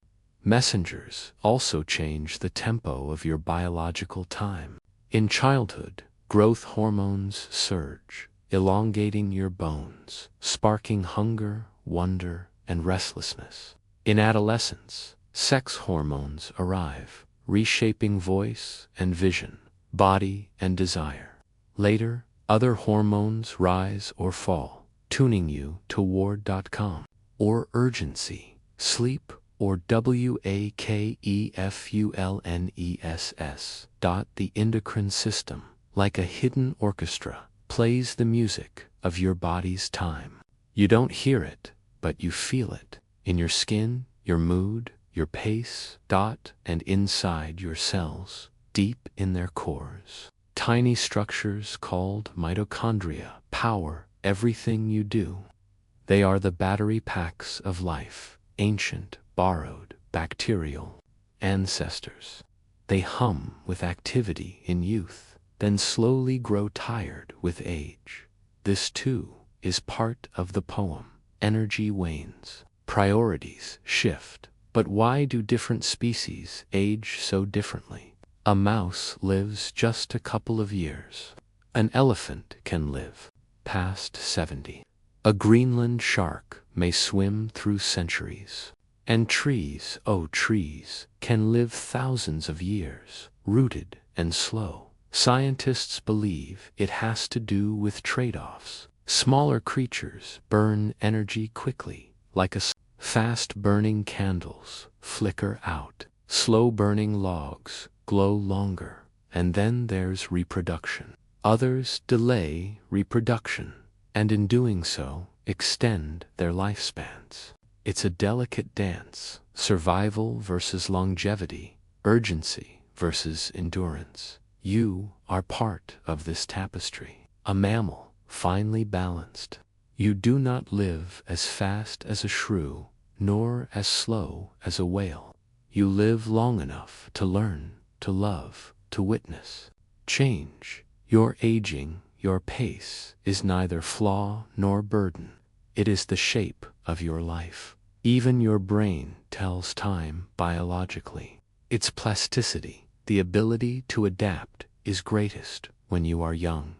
messengers, also change the tempo of your biological time. In childhood, growth hormones surge, elongating your bones, sparking hunger, wonder, and restlessness. In adolescence, sex hormones arrive, reshaping voice and vision, body and desire. Later, other hormones rise or fall, tuning you toward.com, or urgency, sleep, or wakefulness. The endocrine system, like a hidden orchestra, plays the music of your body's time. You don't hear it, but you feel it, in your skin, your mood, your pace, and inside your cells, deep in their cores. Tiny structures called mitochondria power everything you do. They are the battery packs of life, ancient, borrowed, bacterial ancestors. They hum with activity in youth, then slowly grow tired with age. This too is part of the poem. Energy wanes, priorities shift. But why do different species age so differently? A mouse lives just a couple of years. An elephant can live past 70. A Greenland shark may swim through centuries. And trees, oh trees, can live thousands of years, rooted and slow. Scientists believe it has to do with trade-offs. Smaller creatures burn energy quickly, like fast-burning candles flicker out. Slow-burning logs glow longer. And then there's reproduction. Others delay reproduction, and in doing so, extend their lifespans. It's a delicate dance, survival versus longevity, urgency versus endurance. You are part of this tapestry, a mammal, finely balanced. You do not live as fast as a shrew, nor as slow as a whale. You live long enough to learn, to love, to witness. Change. Your aging, your pace, is neither flaw nor burden. It is the shape of your life. Even your brain tells time biologically. Its plasticity, the ability to adapt, is greatest when you are young.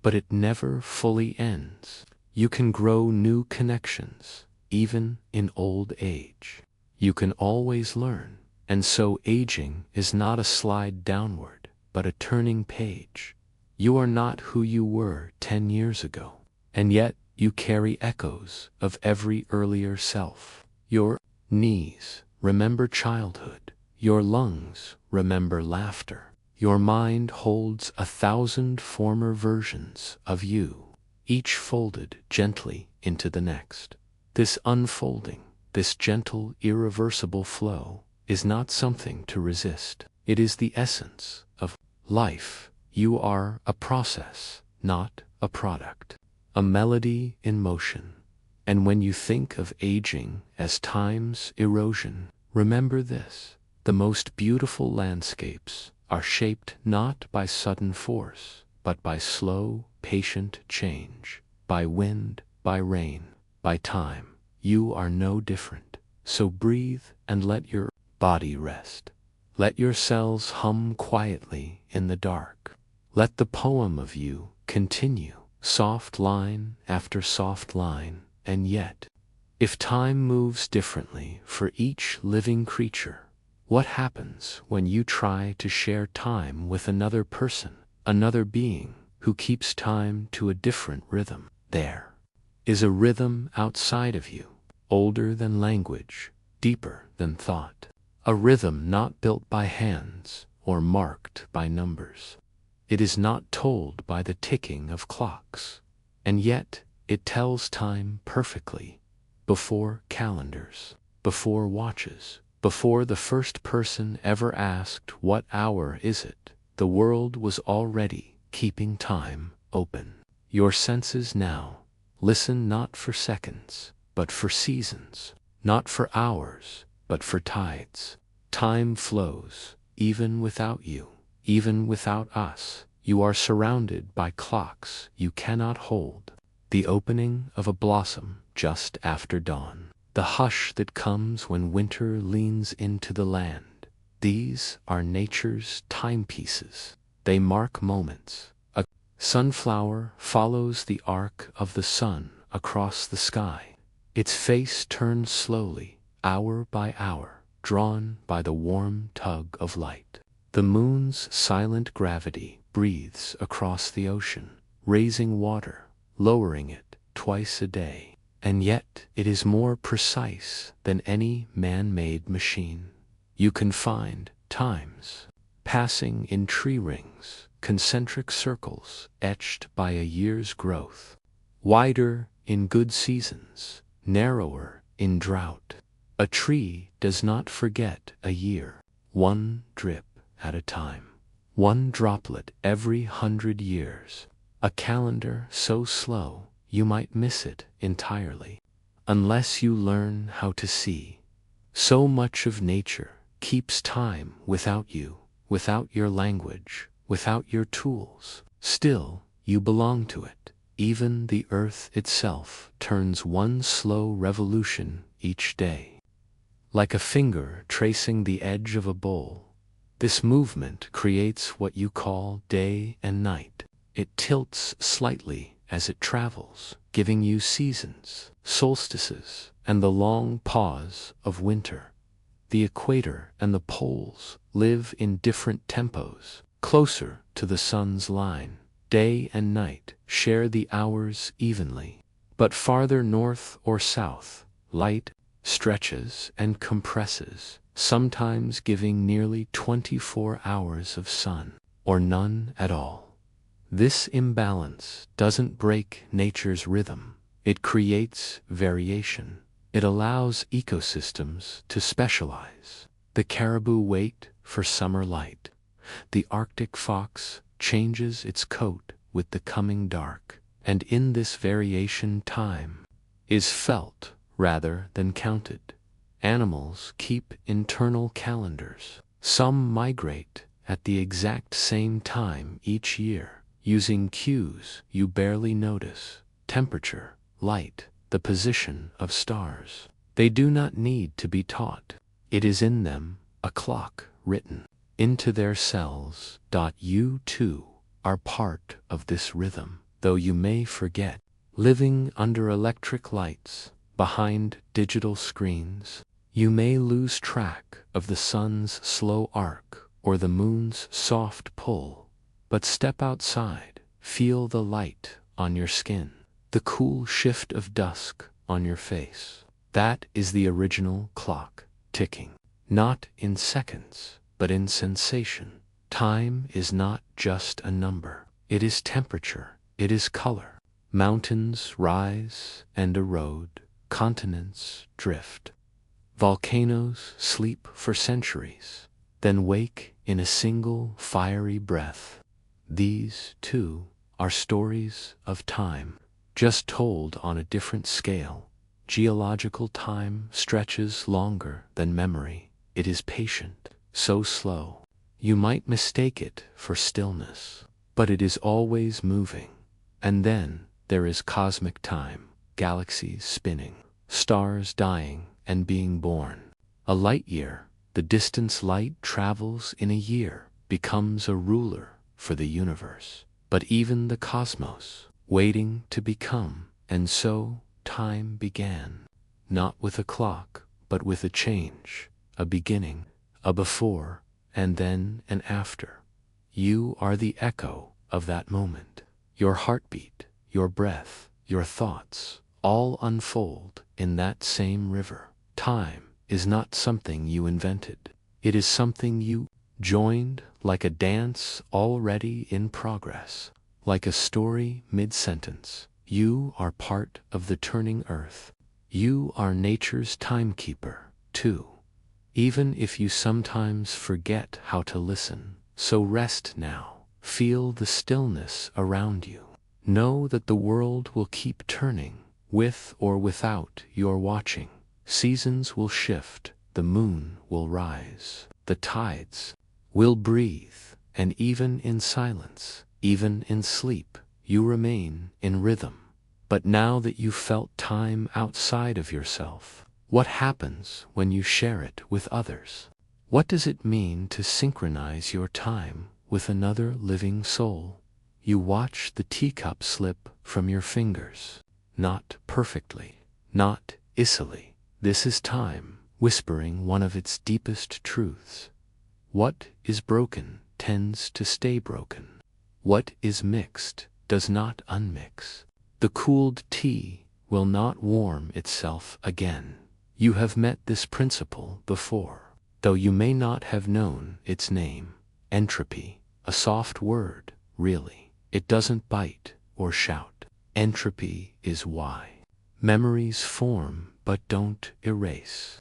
But it never fully ends. You can grow new connections, even in old age. You can always learn, and so aging is not a slide downward, but a turning page. You are not who you were 10 years ago, and yet you carry echoes of every earlier self. Your knees remember childhood. Your lungs remember laughter. Your mind holds 1,000 former versions of you, each folded gently into the next. This unfolding, this gentle, irreversible flow, is not something to resist. It is the essence of life. You are a process, not a product. A melody in motion. And when you think of aging as time's erosion, remember this: the most beautiful landscapes are shaped not by sudden force, but by slow, patient change, by wind, by rain, by time. You are no different. So breathe and let your body rest. Let your cells hum quietly in the dark. Let the poem of you continue, soft line after soft line. And yet, if time moves differently for each living creature, what happens when you try to share time with another person, another being who keeps time to a different rhythm? There is a rhythm outside of you, older than language, deeper than thought. A rhythm not built by hands or marked by numbers. It is not told by the ticking of clocks, and yet it tells time perfectly, before calendars, before watches, before the first person ever asked, "What hour is it?" The world was already keeping time open. Your senses now listen not for seconds, but for seasons, not for hours, but for tides. Time flows, even without you, even without us. You are surrounded by clocks you cannot hold. The opening of a blossom just after dawn. The hush that comes when winter leans into the land. These are nature's timepieces. They mark moments. A sunflower follows the arc of the sun across the sky. Its face turns slowly, hour by hour, drawn by the warm tug of light. The moon's silent gravity breathes across the ocean, raising water, lowering it twice a day. And yet it is more precise than any man-made machine. You can find times passing in tree rings, concentric circles etched by a year's growth, wider in good seasons, narrower in drought. A tree does not forget a year, one drip at a time, one droplet every 100 years. A calendar so slow you might miss it entirely, unless you learn how to see. So much of nature keeps time without you, without your language, without your tools. Still, you belong to it. Even the earth itself turns one slow revolution each day. Like a finger tracing the edge of a bowl, this movement creates what you call day and night. It tilts slightly as it travels, giving you seasons, solstices, and the long pause of winter. The equator and the poles live in different tempos, closer to the sun's line. Day and night share the hours evenly, but farther north or south, light stretches and compresses, sometimes giving nearly 24 hours of sun, or none at all. This imbalance doesn't break nature's rhythm. It creates variation. It allows ecosystems to specialize. The caribou wait for summer light. The Arctic fox changes its coat with the coming dark. And in this variation, time is felt rather than counted. Animals keep internal calendars. Some migrate at the exact same time each year, using cues you barely notice: temperature, light, the position of stars. They do not need to be taught. It is in them, a clock written into their cells. You too are part of this rhythm, though you may forget. Living under electric lights, behind digital screens, you may lose track of the sun's slow arc or the moon's soft pull. But step outside, feel the light on your skin, the cool shift of dusk on your face. That is the original clock ticking, not in seconds, but in sensation. Time is not just a number. It is temperature, it is color, Mountains rise and erode, continents drift. Volcanoes sleep for centuries, then wake in a single fiery breath. These, too, are stories of time, just told on a different scale. Geological time stretches longer than memory. It is patient, so slow. You might mistake it for stillness, but it is always moving. And then there is cosmic time, galaxies spinning, stars dying and being born. A light year, the distance light travels in a year, becomes a ruler for the universe. But even the cosmos, waiting to become, and so time began. Not with a clock, but with a change, a beginning, a before, and then an after. You are the echo of that moment. Your heartbeat, your breath, your thoughts, all unfold in that same river. Time is not something you invented. It is something you joined, like a dance already in progress, like a story mid-sentence. You are part of the turning earth. You are nature's timekeeper, too. Even if you sometimes forget how to listen, so rest now. Feel the stillness around you. Know that the world will keep turning, with or without your watching. Seasons will shift, the moon will rise, the tides will breathe, and even in silence, even in sleep, you remain in rhythm. But now that you've felt time outside of yourself, what happens when you share it with others? What does it mean to synchronize your time with another living soul? You watch the teacup slip from your fingers, not perfectly, not easily. This is time, whispering one of its deepest truths. What is broken tends to stay broken. What is mixed does not unmix. The cooled tea will not warm itself again. You have met this principle before, though you may not have known its name. Entropy, a soft word, really. It doesn't bite or shout. Entropy is why memories form but don't erase.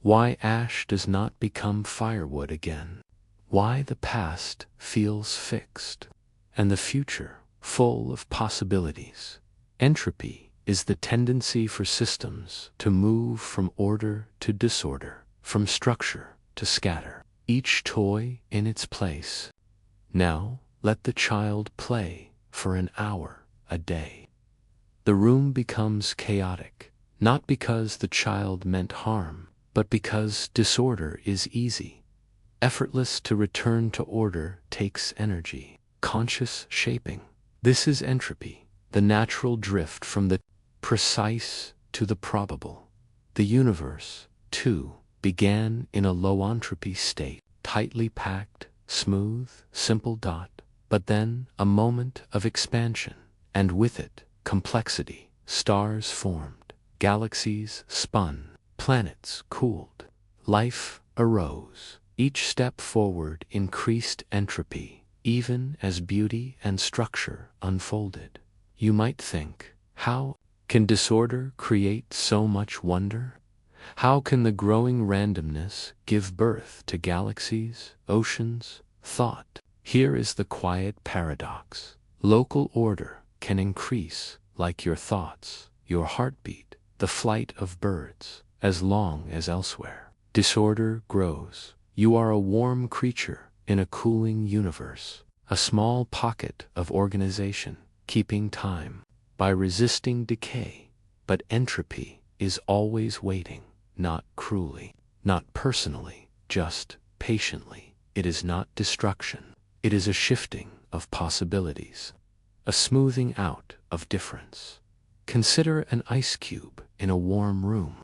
Why ash does not become firewood again. Why the past feels fixed, and the future full of possibilities. Entropy is the tendency for systems to move from order to disorder, from structure to scatter, each toy in its place. Now, let the child play for an hour a day. The room becomes chaotic, not because the child meant harm, but because disorder is easy. Effortless to return to order takes energy, conscious shaping. This is entropy, the natural drift from the precise to the probable. The universe, too, began in a low entropy state, tightly packed, smooth, simple dot, but then a moment of expansion, and with it, complexity. Stars formed, galaxies spun, planets cooled, life arose. Each step forward increased entropy, even as beauty and structure unfolded. You might think, how can disorder create so much wonder? How can the growing randomness give birth to galaxies, oceans, thought? Here is the quiet paradox. Local order can increase like your thoughts, your heartbeat, the flight of birds, as long as elsewhere disorder grows. You are a warm creature in a cooling universe, a small pocket of organization, keeping time by resisting decay. But entropy is always waiting, not cruelly, not personally, just patiently. It is not destruction. It is a shifting of possibilities, a smoothing out of difference. Consider an ice cube in a warm room.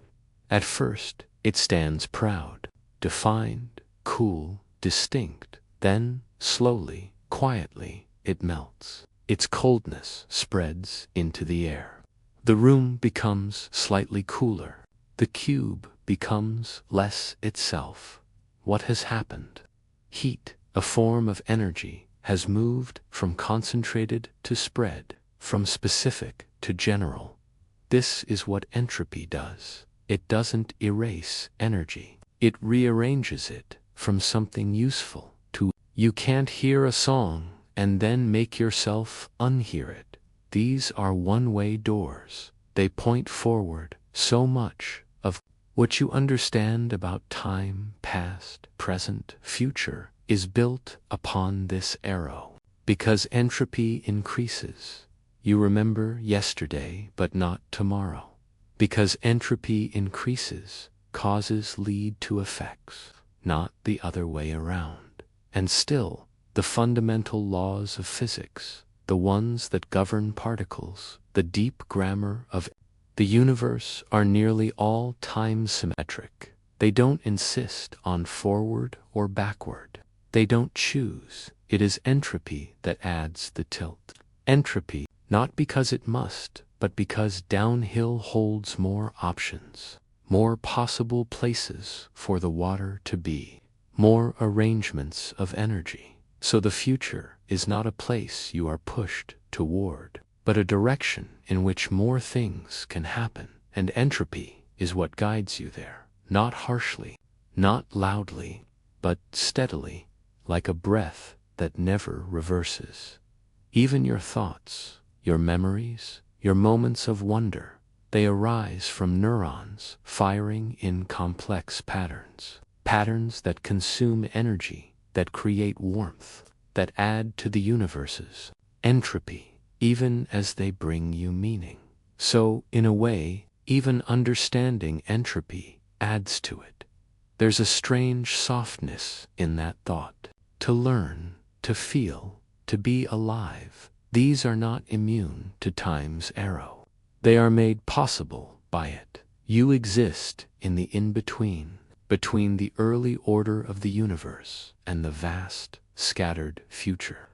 At first, it stands proud, defined, cool, distinct. Then, slowly, quietly, it melts. Its coldness spreads into the air. The room becomes slightly cooler. The cube becomes less itself. What has happened? Heat, a form of energy, has moved from concentrated to spread, from specific to general. This is what entropy does. It doesn't erase energy. It rearranges it from something useful to. You can't hear a song and then make yourself unhear it. These are one-way doors. They point forward. So much of what you understand about time, past, present, future, is built upon this arrow. Because entropy increases, you remember yesterday but not tomorrow. Because entropy increases, causes lead to effects, not the other way around. And still, the fundamental laws of physics, the ones that govern particles, the deep grammar of the universe, are nearly all time symmetric. They don't insist on forward or backward. They don't choose. It is entropy that adds the tilt. Entropy, not because it must, but because downhill holds more options, more possible places for the water to be, more arrangements of energy. So the future is not a place you are pushed toward, but a direction in which more things can happen, and entropy is what guides you there, not harshly, not loudly, but steadily, like a breath that never reverses. Even your thoughts, your memories, your moments of wonder, they arise from neurons firing in complex patterns, patterns that consume energy, that create warmth, that add to the universe's entropy, even as they bring you meaning. So, in a way, even understanding entropy adds to it. There's a strange softness in that thought. To learn, to feel, to be alive, these are not immune to time's arrow. They are made possible by it. You exist in the in-between, between the early order of the universe and the vast, scattered future.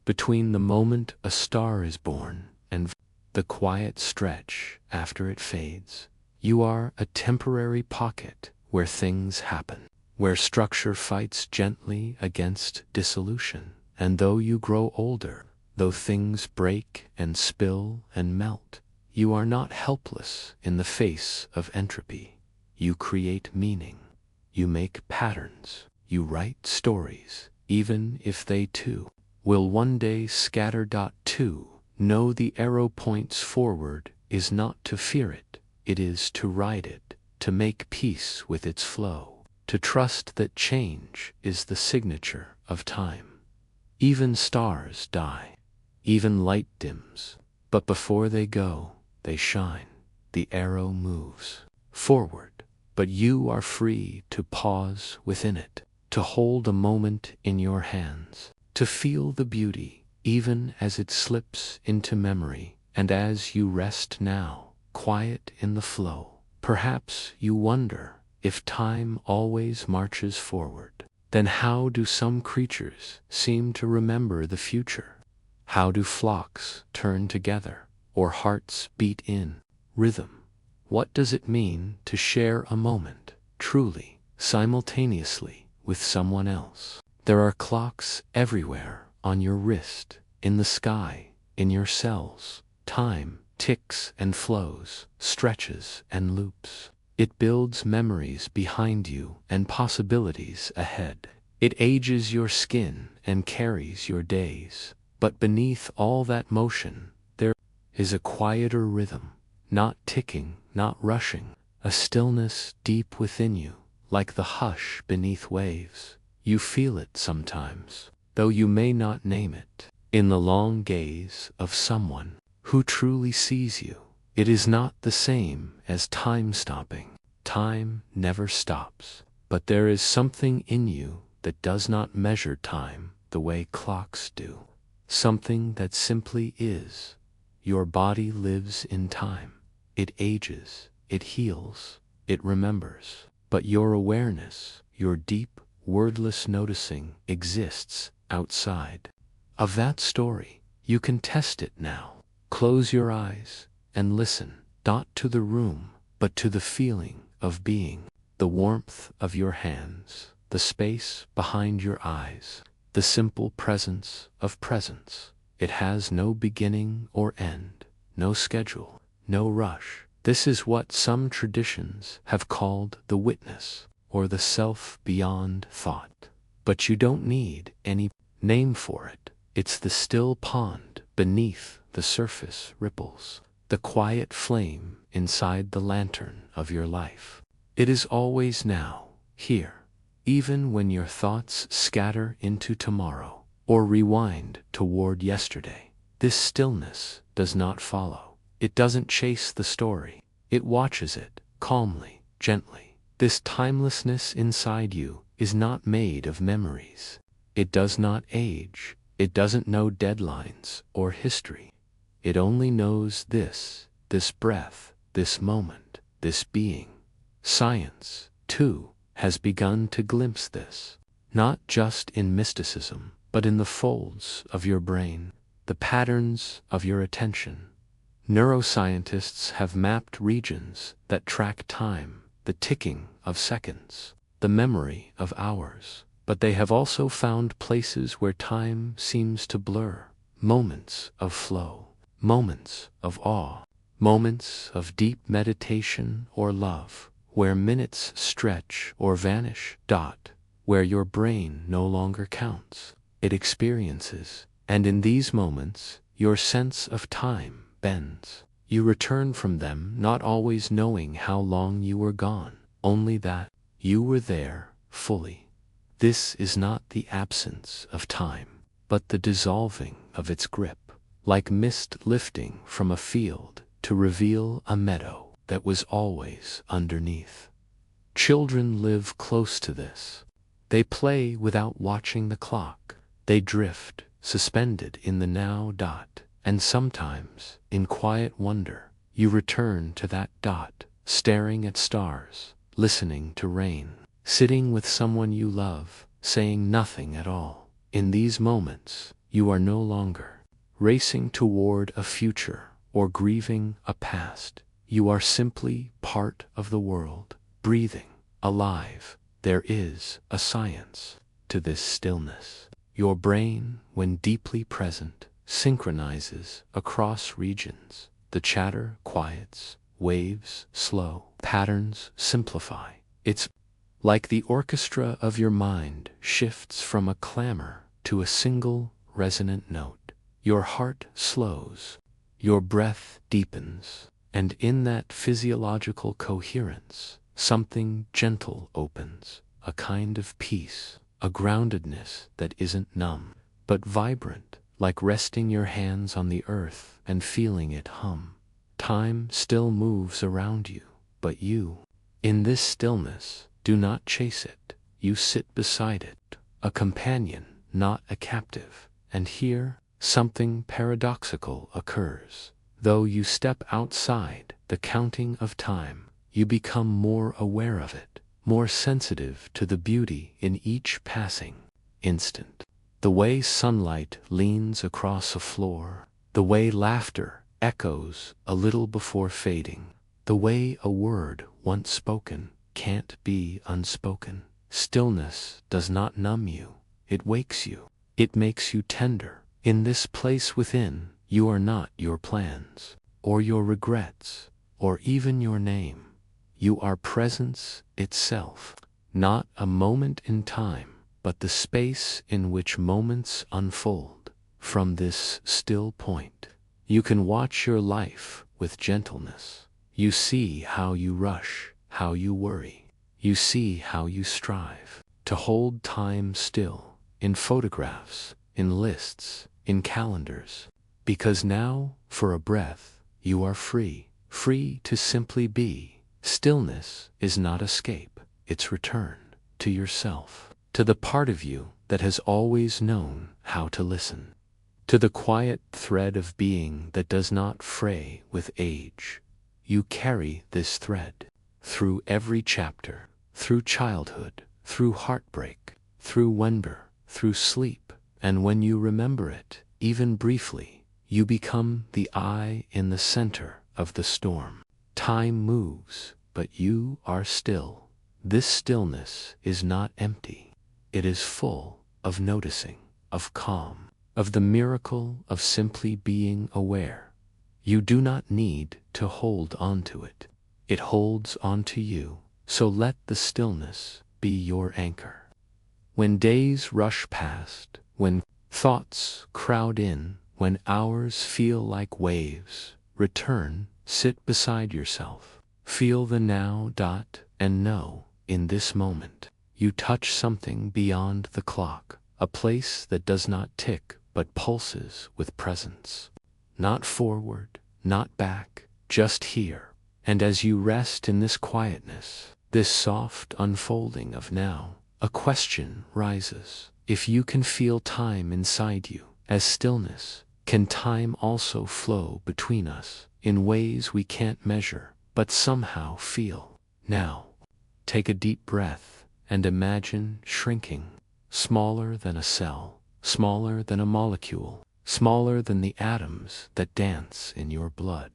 Between the moment a star is born and the quiet stretch after it fades. You are a temporary pocket where things happen, where structure fights gently against dissolution. And though you grow older, though things break and spill and melt, you are not helpless in the face of entropy. You create meaning. You make patterns. You write stories, even if they too will one day scatter. To know the arrow points forward is not to fear it, it is to ride it, to make peace with its flow, to trust that change is the signature of time. Even stars die, even light dims, but before they go, they shine. The arrow moves forward, but you are free to pause within it, to hold a moment in your hands, to feel the beauty even as it slips into memory. And as you rest now, quiet in the flow, perhaps you wonder if time always marches forward. Then how do some creatures seem to remember the future? How do flocks turn together, or hearts beat in rhythm? What does it mean to share a moment, truly, simultaneously, with someone else? There are clocks everywhere, on your wrist, in the sky, in your cells. Time ticks and flows, stretches and loops. It builds memories behind you and possibilities ahead. It ages your skin and carries your days. But beneath all that motion, there is a quieter rhythm, not ticking, not rushing, a stillness deep within you, like the hush beneath waves. You feel it sometimes, though you may not name it, in the long gaze of someone who truly sees you. It is not the same as time stopping. Time never stops, but there is something in you that does not measure time the way clocks do. Something that simply is. Your body lives in time. It ages, it heals, it remembers. But your awareness, your deep, wordless noticing, exists outside of that story. You can test it now. Close your eyes and listen, not to the room, but to the feeling of being, the warmth of your hands, the space behind your eyes, the simple presence of presence. It has no beginning or end, no schedule, no rush. This is what some traditions have called the witness, or the self beyond thought. But you don't need any name for it. It's the still pond beneath the surface ripples, the quiet flame inside the lantern of your life. It is always now, here, even when your thoughts scatter into tomorrow or rewind toward yesterday. This stillness does not follow. It doesn't chase the story. It watches it, calmly, gently. This timelessness inside you is not made of memories. It does not age. It doesn't know deadlines or history. It only knows this breath, this moment, this being. Science, too, has begun to glimpse this, not just in mysticism, but in the folds of your brain, the patterns of your attention. Neuroscientists have mapped regions that track time, the ticking of seconds, the memory of hours. But they have also found places where time seems to blur, moments of flow, moments of awe, moments of deep meditation or love, where minutes stretch or vanish, where your brain no longer counts. It experiences, and in these moments, your sense of time bends. You return from them not always knowing how long you were gone, only that you were there fully. This is not the absence of time, but the dissolving of its grip, like mist lifting from a field to reveal a meadow that was always underneath. Children live close to this. They play without watching the clock. They drift, suspended in the now. And sometimes, in quiet wonder, you return to that staring at stars, listening to rain, sitting with someone you love, saying nothing at all. In these moments, you are no longer racing toward a future or grieving a past. You are simply part of the world, breathing, alive. There is a science to this stillness. Your brain, when deeply present, synchronizes across regions. The chatter quiets, waves slow, patterns simplify. It's like the orchestra of your mind shifts from a clamor to a single resonant note. Your heart slows, your breath deepens, and in that physiological coherence, something gentle opens, a kind of peace, a groundedness that isn't numb, but vibrant, like resting your hands on the earth and feeling it hum. Time still moves around you, but you, in this stillness, do not chase it. You sit beside it, a companion, not a captive. And here, something paradoxical occurs. Though you step outside the counting of time, you become more aware of it, more sensitive to the beauty in each passing instant. The way sunlight leans across a floor, the way laughter echoes a little before fading, the way a word once spoken can't be unspoken. Stillness does not numb you, it wakes you. It makes you tender. In this place within, you are not your plans, or your regrets, or even your name. You are presence itself, not a moment in time, but the space in which moments unfold. From this still point, you can watch your life with gentleness. You see how you rush, how you worry. You see how you strive to hold time still, in photographs, in lists, in calendars. Because now, for a breath, you are free, free to simply be. Stillness is not escape, it's return to yourself, to the part of you that has always known how to listen, to the quiet thread of being that does not fray with age. You carry this thread through every chapter, through childhood, through heartbreak, through wonder, through sleep, and when you remember it, even briefly, you become the eye in the center of the storm. Time moves, but you are still. This stillness is not empty. It is full of noticing, of calm, of the miracle of simply being aware. You do not need to hold on to it. It holds on to you, so let the stillness be your anchor. When days rush past, when thoughts crowd in, when hours feel like waves, return, sit beside yourself. Feel the now, and know, in this moment, you touch something beyond the clock, a place that does not tick but pulses with presence. Not forward, not back, just here. And as you rest in this quietness, this soft unfolding of now, a question rises. If you can feel time inside you, as stillness, can time also flow between us in ways we can't measure, but somehow feel? Now, take a deep breath and imagine shrinking, smaller than a cell, smaller than a molecule, smaller than the atoms that dance in your blood.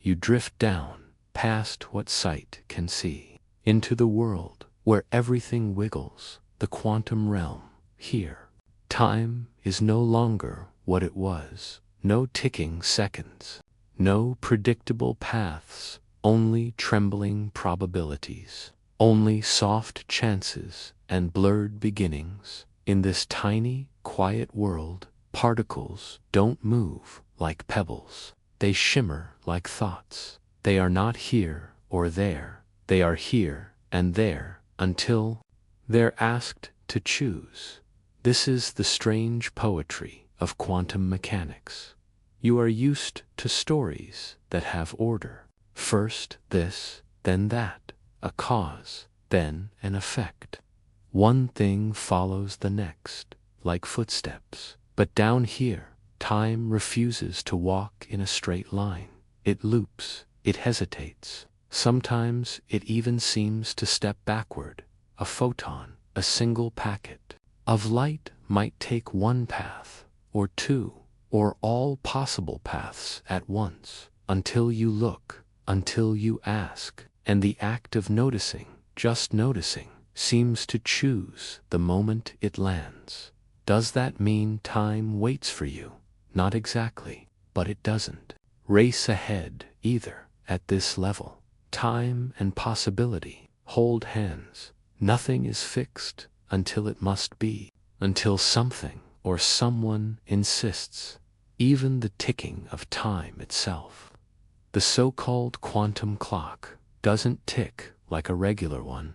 You drift down, past what sight can see, into the world where everything wiggles, the quantum realm. Here, time is no longer what it was, no ticking seconds, no predictable paths, only trembling probabilities, only soft chances and blurred beginnings. In this tiny, quiet world, particles don't move like pebbles. They shimmer like thoughts. They are not here or there. They are here and there until they're asked to choose. This is the strange poetry of quantum mechanics. You are used to stories that have order. First this, then that, a cause, then an effect. One thing follows the next, like footsteps. But down here, time refuses to walk in a straight line. It loops, it hesitates. Sometimes it even seems to step backward. A photon, a single packet of light might take one path, or two, or all possible paths at once, until you look, until you ask, and the act of noticing, just noticing, seems to choose the moment it lands. Does that mean time waits for you? Not exactly, but it doesn't race ahead either. At this level, time and possibility hold hands. Nothing is fixed until it must be, until something or someone insists. Even the ticking of time itself. The so-called quantum clock doesn't tick like a regular one.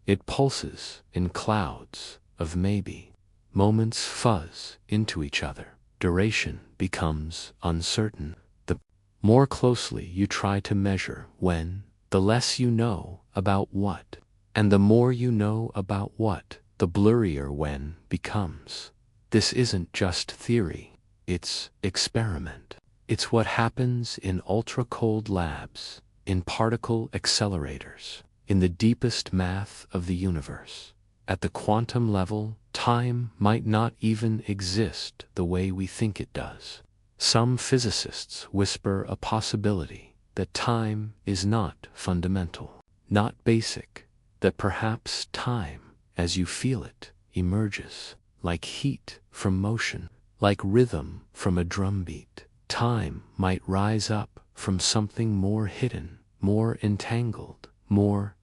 It pulses in clouds of maybe. Moments fuzz into each other. Duration becomes uncertain. The more closely you try to measure when, the less you know about what. And the more you know about what, the blurrier when becomes. This isn't just theory, it's experiment. It's what happens in ultra-cold labs, in particle accelerators, in the deepest math of the universe. At the quantum level, time might not even exist the way we think it does. Some physicists whisper a possibility that time is not fundamental, not basic, that perhaps time, as you feel it, emerges, like heat from motion, like rhythm from a drumbeat. Time might rise up from something more hidden, more entangled, more ...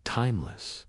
timeless ...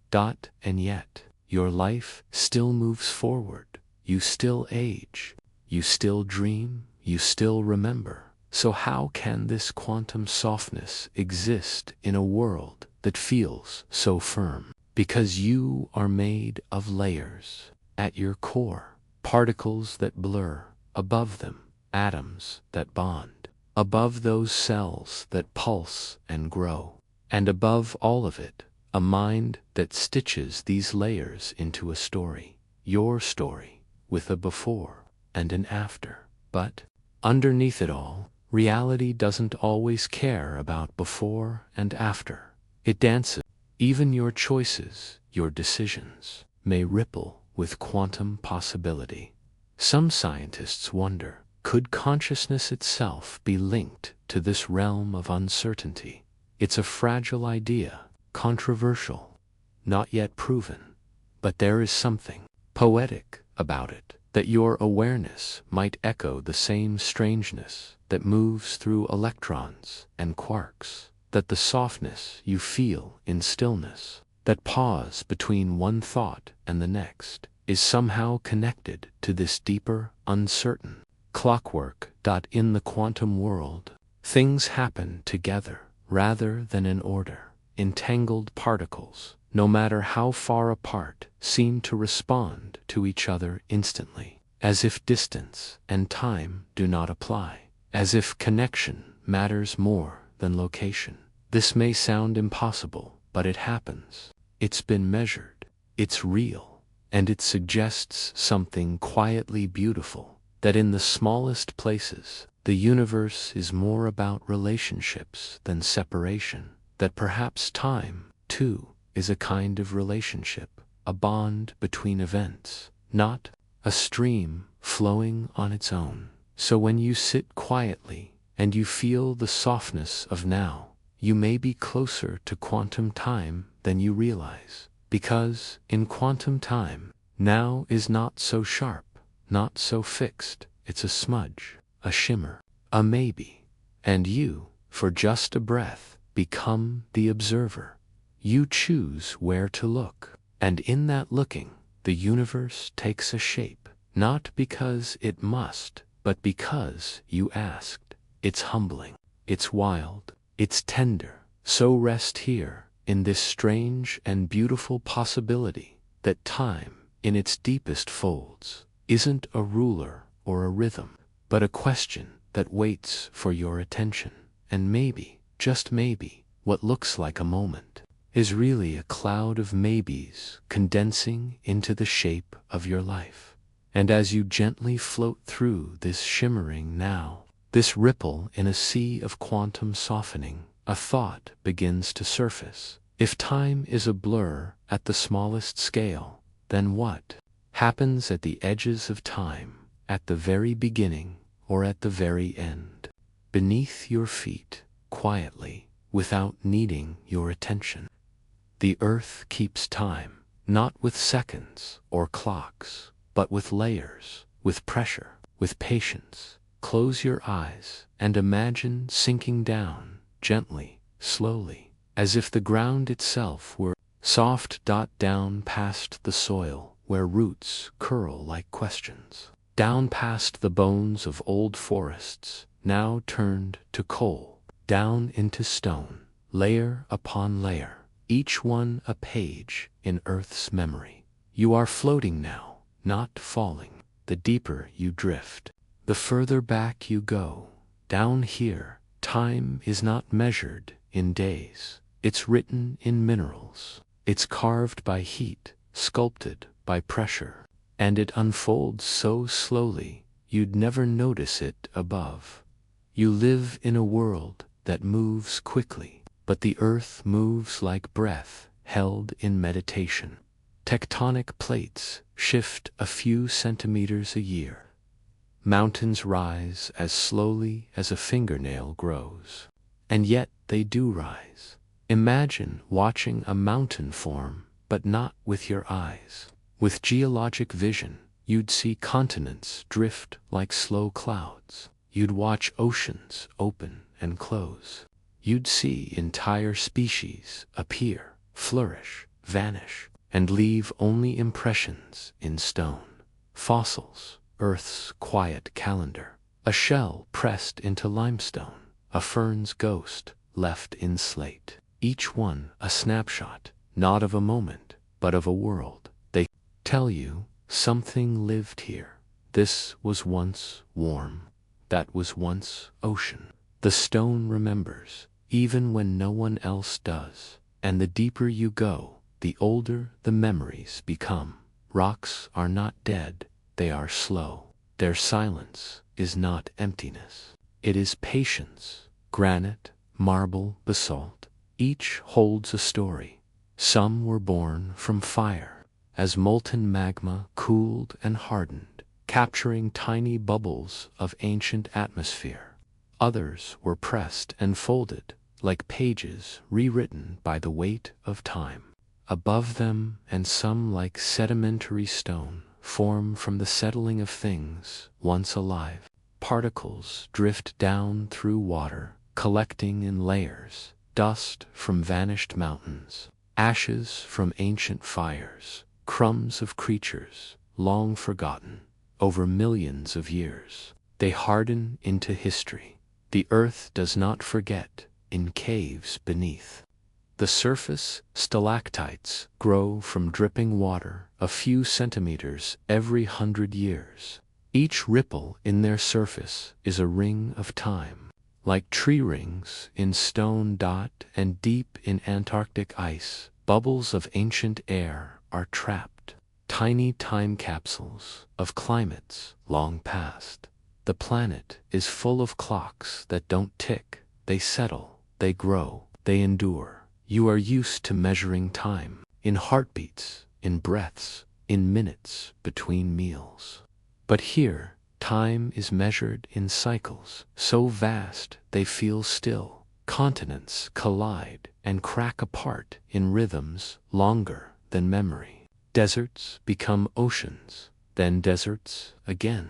and yet, your life still moves forward. You still age. You still dream. You still remember. So how can this quantum softness exist in a world that feels so firm? Because you are made of layers. At your core, particles that blur. Above them, atoms that bond. Above those cells that pulse and grow. And above all of it, a mind that stitches these layers into a story. Your story, with a before and an after. But underneath it all, reality doesn't always care about before and after. It dances. Even your choices, your decisions, may ripple with quantum possibility. Some scientists wonder, could consciousness itself be linked to this realm of uncertainty? It's a fragile idea, controversial, not yet proven, but there is something poetic about it. that your awareness might echo the same strangeness that moves through electrons and quarks, that the softness you feel in stillness, that pause between one thought and the next, is somehow connected to this deeper, uncertain clockwork. In the quantum world, things happen together rather than in order. Entangled particles, no matter how far apart, seem to respond to each other instantly, as if distance and time do not apply, as if connection matters more than location. This may sound impossible, but it happens. It's been measured, it's real, and it suggests something quietly beautiful, that in the smallest places, the universe is more about relationships than separation, that perhaps time, too, is a kind of relationship, a bond between events, not a stream flowing on its own. So when you sit quietly and you feel the softness of now, you may be closer to quantum time than you realize, because in quantum time, now is not so sharp, not so fixed. It's a smudge, a shimmer, a maybe, and you, for just a breath, become the observer. You choose where to look, and in that looking, the universe takes a shape, not because it must, but because you asked. It's humbling, it's wild, it's tender. So rest here, in this strange and beautiful possibility, that time, in its deepest folds, isn't a ruler or a rhythm, but a question that waits for your attention. And maybe, just maybe, what looks like a moment is really a cloud of maybes condensing into the shape of your life. And as you gently float through this shimmering now, this ripple in a sea of quantum softening, a thought begins to surface. If time is a blur at the smallest scale, then what happens at the edges of time, at the very beginning or at the very end? Beneath your feet, quietly, without needing your attention, the earth keeps time, not with seconds or clocks, but with layers, with pressure, with patience. Close your eyes and imagine sinking down, gently, slowly, as if the ground itself were soft. Down past the soil where roots curl like questions, down past the bones of old forests, now turned to coal, down into stone, layer upon layer, each one a page in Earth's memory. You are floating now, not falling. The deeper you drift, the further back you go. Down here, time is not measured in days. It's written in minerals. It's carved by heat, sculpted by pressure, and it unfolds so slowly you'd never notice it above. You live in a world that moves quickly, but the earth moves like breath held in meditation. Tectonic plates shift a few centimeters a year. Mountains rise as slowly as a fingernail grows. And yet they do rise. Imagine watching a mountain form, but not with your eyes. With geologic vision, you'd see continents drift like slow clouds. You'd watch oceans open and close. You'd see entire species appear, flourish, vanish, and leave only impressions in stone. Fossils, Earth's quiet calendar. A shell pressed into limestone. A fern's ghost left in slate. Each one a snapshot, not of a moment, but of a world. They tell you something lived here. This was once warm. That was once ocean. The stone remembers, even when no one else does. And the deeper you go, the older the memories become. Rocks are not dead, they are slow. Their silence is not emptiness. It is patience. Granite, marble, basalt, each holds a story. Some were born from fire, as molten magma cooled and hardened, capturing tiny bubbles of ancient atmosphere. Others were pressed and folded, like pages rewritten by the weight of time. Above them, and some like sedimentary stone, form from the settling of things once alive. Particles drift down through water, collecting in layers, dust from vanished mountains, ashes from ancient fires, crumbs of creatures long forgotten over millions of years. They harden into history. The earth does not forget in caves beneath. The surface stalactites grow from dripping water a few centimeters every 100 years. Each ripple in their surface is a ring of time. Like tree rings in stone and deep in Antarctic ice, bubbles of ancient air are trapped. Tiny time capsules of climates long past. The planet is full of clocks that don't tick, they settle, they grow, they endure. You are used to measuring time in heartbeats, in breaths, in minutes between meals. But here, time is measured in cycles, so vast they feel still. Continents collide and crack apart in rhythms longer than memory. Deserts become oceans, then deserts again.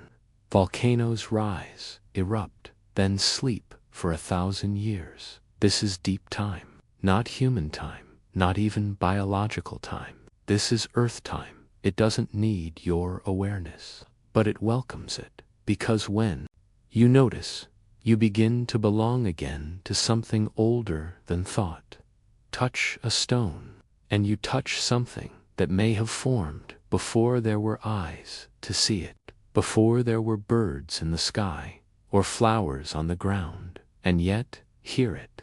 Volcanoes rise, erupt, then sleep for 1,000 years. This is deep time, not human time, not even biological time. This is Earth time. It doesn't need your awareness, but it welcomes it, because when you notice, you begin to belong again to something older than thought. Touch a stone, and you touch something that may have formed before there were eyes to see it. Before there were birds in the sky, or flowers on the ground, and yet, here it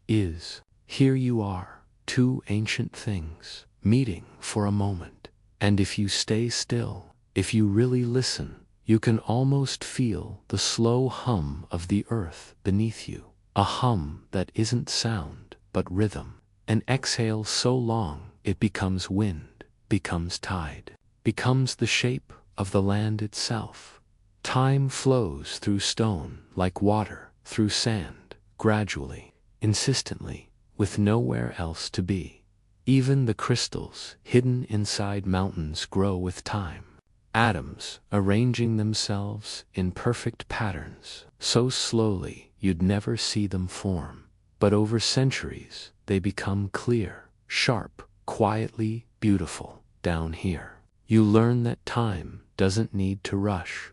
is. Here you are, two ancient things, meeting for a moment. And if you stay still, if you really listen, you can almost feel the slow hum of the earth beneath you. A hum that isn't sound, but rhythm. An exhale so long, it becomes wind, becomes tide, becomes the shape of the land itself. Time flows through stone like water through sand, gradually, insistently, with nowhere else to be. Even the crystals hidden inside mountains grow with time. Atoms arranging themselves in perfect patterns, so slowly you'd never see them form. But over centuries, they become clear, sharp, quietly beautiful. Down here, you learn that time doesn't need to rush.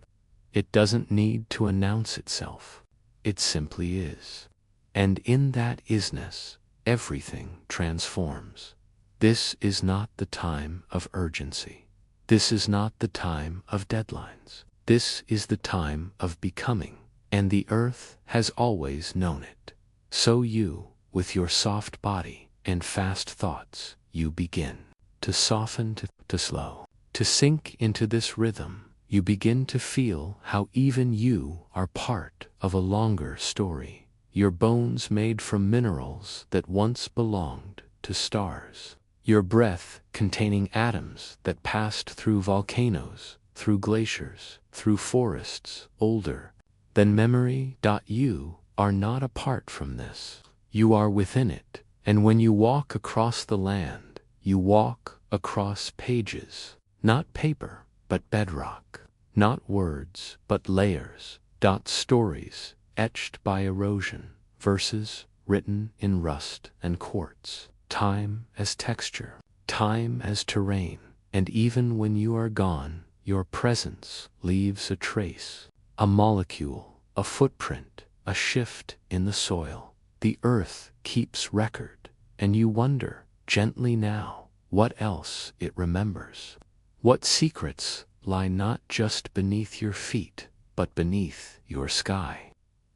It doesn't need to announce itself. It simply is. And in that isness, everything transforms. This is not the time of urgency. This is not the time of deadlines. This is the time of becoming, and the earth has always known it. So you, with your soft body and fast thoughts, you begin to soften, to slow, to sink into this rhythm. You begin to feel how even you are part of a longer story. Your bones made from minerals that once belonged to stars. Your breath containing atoms that passed through volcanoes, through glaciers, through forests older than memory. You are not apart from this. You are within it. And when you walk across the land, you walk across pages, not paper, but bedrock. Not words, but layers. Stories etched by erosion, verses written in rust and quartz. Time as texture, time as terrain, and even when you are gone, your presence leaves a trace, a molecule, a footprint, a shift in the soil. The earth keeps record, and you wonder, gently now, what else it remembers. What secrets lie not just beneath your feet, but beneath your sky.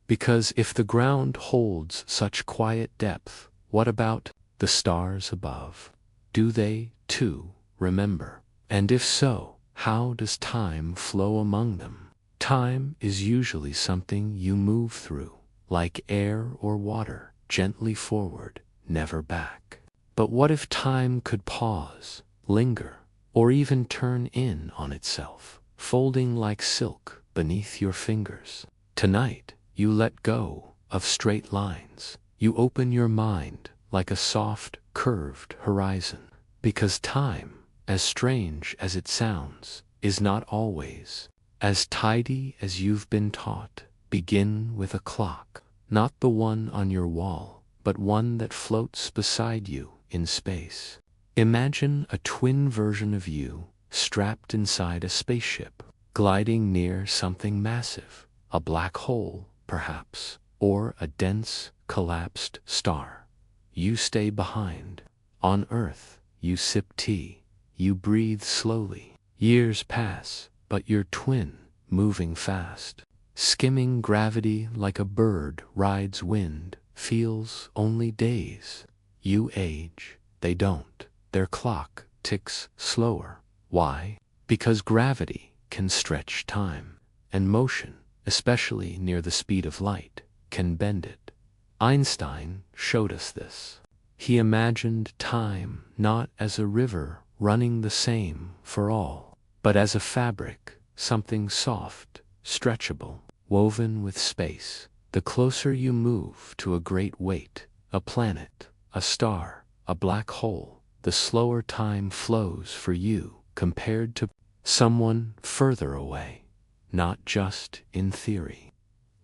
Because if the ground holds such quiet depth, what about the stars above? Do they, too, remember? And if so, how does time flow among them? Time is usually something you move through, like air or water, gently forward, never back. But what if time could pause, linger, or even turn in on itself, folding like silk beneath your fingers? Tonight, you let go of straight lines. You open your mind like a soft, curved horizon. Because time, as strange as it sounds, is not always as tidy as you've been taught. Begin with a clock, not the one on your wall, but one that floats beside you in space. Imagine a twin version of you strapped inside a spaceship, gliding near something massive, a black hole, perhaps, or a dense, collapsed star. You stay behind. On Earth, you sip tea, you breathe slowly. Years pass, but your twin, moving fast, skimming gravity like a bird rides wind, feels only days. You age, they don't. Their clock ticks slower. Why? Because gravity can stretch time, and motion, especially near the speed of light, can bend it. Einstein showed us this. He imagined time not as a river running the same for all, but as a fabric, something soft, stretchable, woven with space. The closer you move to a great weight, a planet, a star, a black hole, the slower time flows for you compared to someone further away, not just in theory.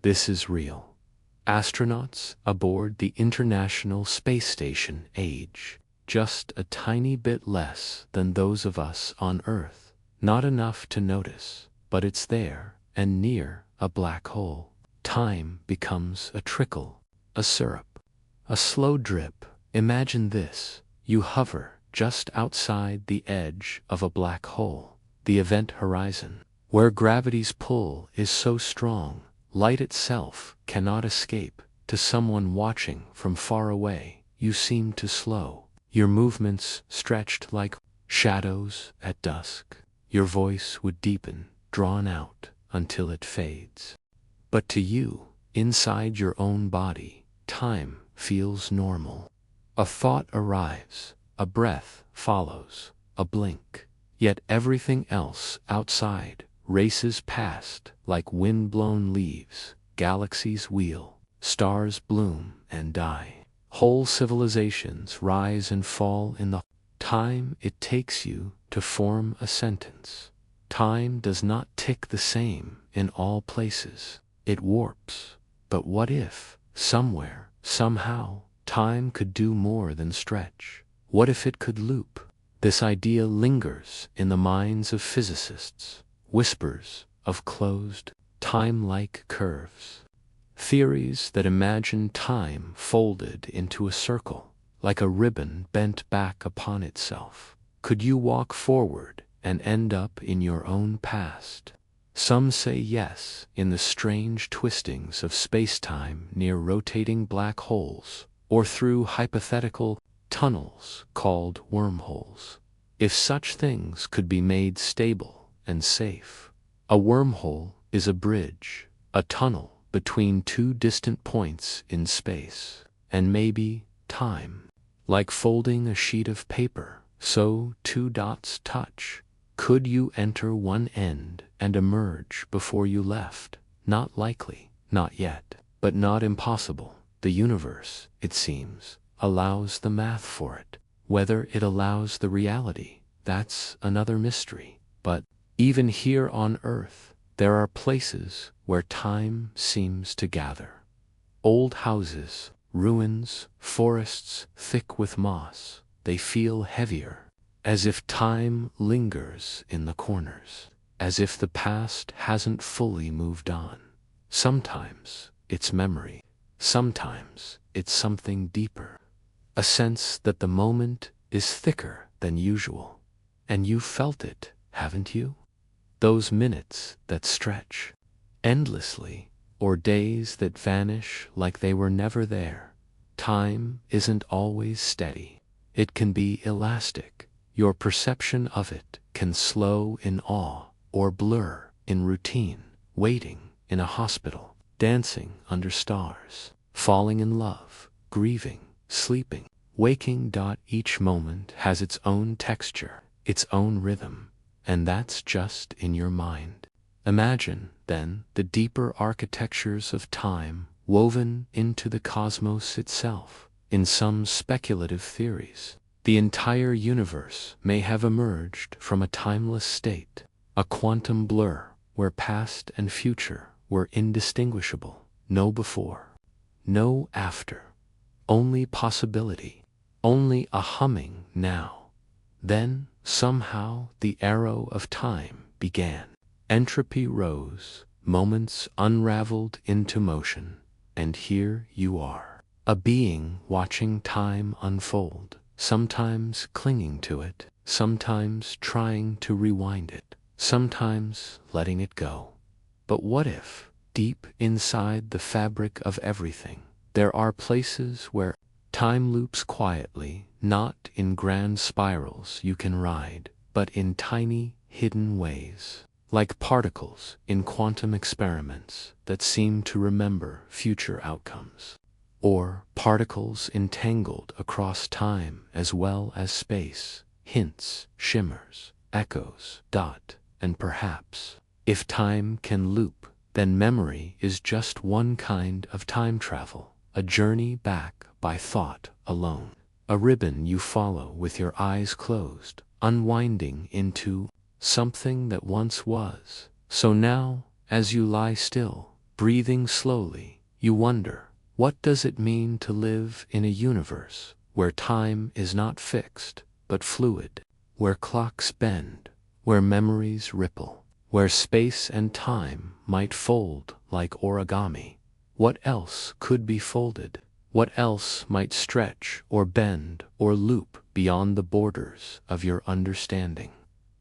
This is real. Astronauts aboard the International Space Station age just a tiny bit less than those of us on Earth. Not enough to notice, but it's there, and near a black hole. Time becomes a trickle, a syrup, a slow drip. Imagine this. You hover just outside the edge of a black hole, the event horizon, where gravity's pull is so strong, light itself cannot escape. To someone watching from far away, you seem to slow, your movements stretched like shadows at dusk. Your voice would deepen, drawn out, until it fades. But to you, inside your own body, time feels normal. A thought arrives, a breath follows, a blink. Yet everything else outside races past like wind-blown leaves. Galaxies wheel, stars bloom and die. Whole civilizations rise and fall in the time it takes you to form a sentence. Time does not tick the same in all places. It warps. But what if, somewhere, somehow, time could do more than stretch? What if it could loop? This idea lingers in the minds of physicists, whispers of closed, time-like curves. Theories that imagine time folded into a circle, like a ribbon bent back upon itself. Could you walk forward and end up in your own past? Some say yes, in the strange twistings of space-time near rotating black holes, or through hypothetical tunnels called wormholes. If such things could be made stable and safe. A wormhole is a bridge, a tunnel between two distant points in space, and maybe time. Like folding a sheet of paper, so two dots touch. Could you enter one end and emerge before you left? Not likely, not yet, but not impossible. The universe, it seems, allows the math for it. Whether it allows the reality, that's another mystery. But even here on Earth, there are places where time seems to gather. Old houses, ruins, forests thick with moss, they feel heavier, as if time lingers in the corners, as if the past hasn't fully moved on. Sometimes it's memory, sometimes it's something deeper, a sense that the moment is thicker than usual. And you've felt it, haven't you? Those minutes that stretch endlessly, or days that vanish like they were never there. Time isn't always steady. It can be elastic. Your perception of it can slow in awe or blur in routine, waiting in a hospital, dancing under stars, falling in love, grieving, sleeping, waking. Each moment has its own texture, its own rhythm, and that's just in your mind. Imagine, then, the deeper architectures of time woven into the cosmos itself. In some speculative theories, the entire universe may have emerged from a timeless state, a quantum blur where past and future were indistinguishable. No before, no after, only possibility, only a humming now. Then, somehow, the arrow of time began. Entropy rose, moments unraveled into motion, and here you are, a being watching time unfold, sometimes clinging to it, sometimes trying to rewind it, sometimes letting it go. But what if, deep inside the fabric of everything, there are places where time loops quietly, not in grand spirals you can ride, but in tiny, hidden ways, like particles in quantum experiments that seem to remember future outcomes, or particles entangled across time as well as space, hints, shimmers, echoes, and perhaps, if time can loop, then memory is just one kind of time travel, a journey back by thought alone, a ribbon you follow with your eyes closed, unwinding into something that once was. So now, as you lie still, breathing slowly, you wonder, what does it mean to live in a universe where time is not fixed, but fluid, where clocks bend, where memories ripple, where space and time might fold like origami? What else could be folded? What else might stretch or bend or loop beyond the borders of your understanding?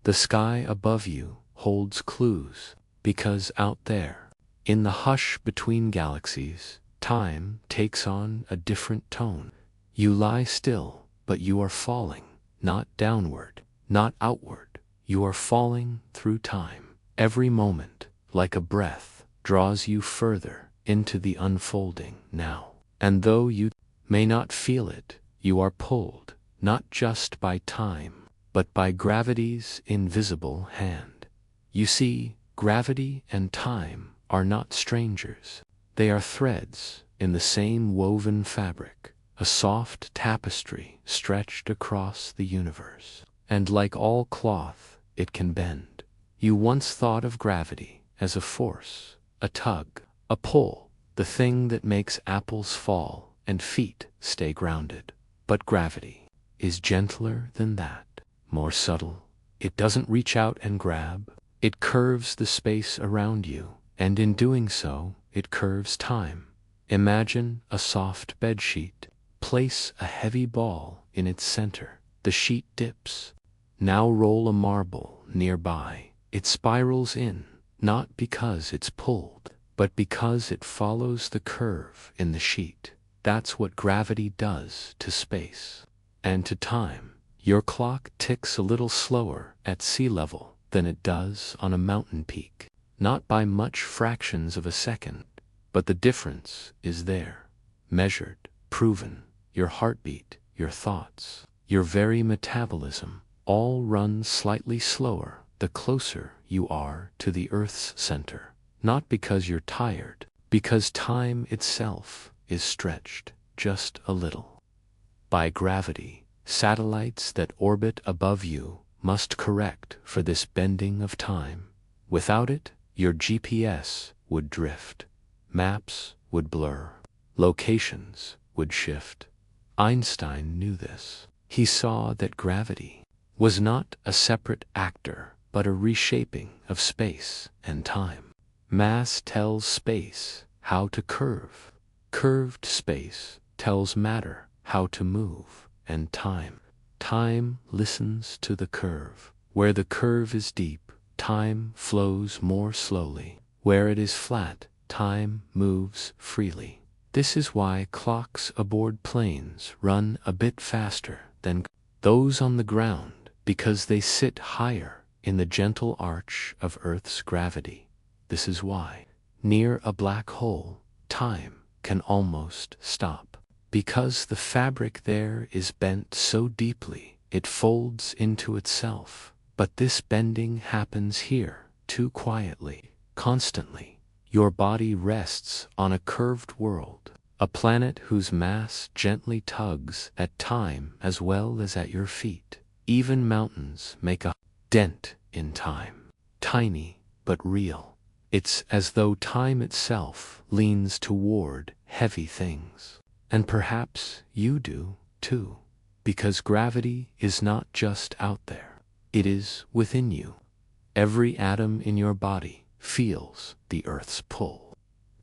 The sky above you holds clues, because out there, in the hush between galaxies, time takes on a different tone. You lie still, but you are falling, not downward, not outward. You are falling through time. Every moment, like a breath, draws you further into the unfolding now. And though you may not feel it, you are pulled, not just by time, but by gravity's invisible hand. You see, gravity and time are not strangers. They are threads in the same woven fabric, a soft tapestry stretched across the universe. And like all cloth, it can bend. You once thought of gravity as a force, a tug, a pull, the thing that makes apples fall and feet stay grounded. But gravity is gentler than that, more subtle. It doesn't reach out and grab. It curves the space around you, and in doing so, it curves time. Imagine a soft bedsheet. Place a heavy ball in its center. The sheet dips. Now roll a marble nearby. It spirals in, not because it's pulled, but because it follows the curve in the sheet. That's what gravity does to space. And to time. Your clock ticks a little slower at sea level than it does on a mountain peak. Not by much fractions of a second, but the difference is there. Measured, proven. Your heartbeat, your thoughts, your very metabolism, all run slightly slower the closer you are to the Earth's center. Not because you're tired, because time itself is stretched just a little by gravity. Satellites that orbit above you must correct for this bending of time. Without it, your GPS would drift, maps would blur, locations would shift. Einstein knew this. He saw that gravity was not a separate actor, but a reshaping of space and time. Mass tells space how to curve. Curved space tells matter how to move. And time listens to the curve. Where the curve is deep, time flows more slowly. Where it is flat, time moves freely. This is why clocks aboard planes run a bit faster than those on the ground, because they sit higher in the gentle arch of Earth's gravity. This is why, near a black hole, time can almost stop. Because the fabric there is bent so deeply, it folds into itself. But this bending happens here, too quietly, constantly. Your body rests on a curved world, a planet whose mass gently tugs at time as well as at your feet. Even mountains make a dent in time. tiny but real. It's as though time itself leans toward heavy things. And perhaps you do, too, because gravity is not just out there. It is within you. Every atom in your body feels the Earth's pull.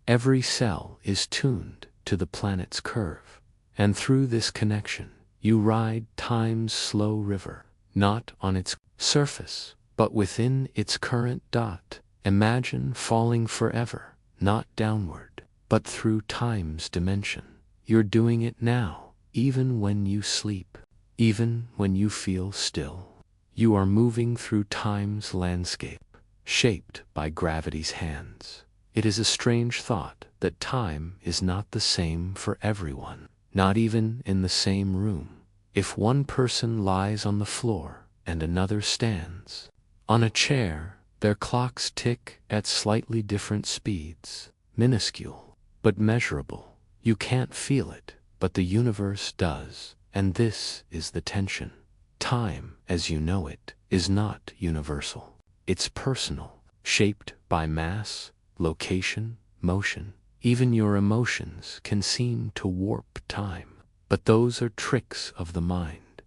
Every cell is tuned to the planet's curve. And through this connection, you ride time's slow river, not on its surface, but within its current dot. Imagine falling forever, not downward, but through time's dimension. You're doing it now, even when you sleep, even when you feel still. You are moving through time's landscape, shaped by gravity's hands. It is a strange thought that time is not the same for everyone, not even in the same room. If one person lies on the floor and another stands on a chair, their clocks tick at slightly different speeds, minuscule but measurable. You can't feel it, but the universe does, and this is the tension. Time, as you know it, is not universal. It's personal, shaped by mass, location, motion. Even your emotions can seem to warp time, but those are tricks of the mind.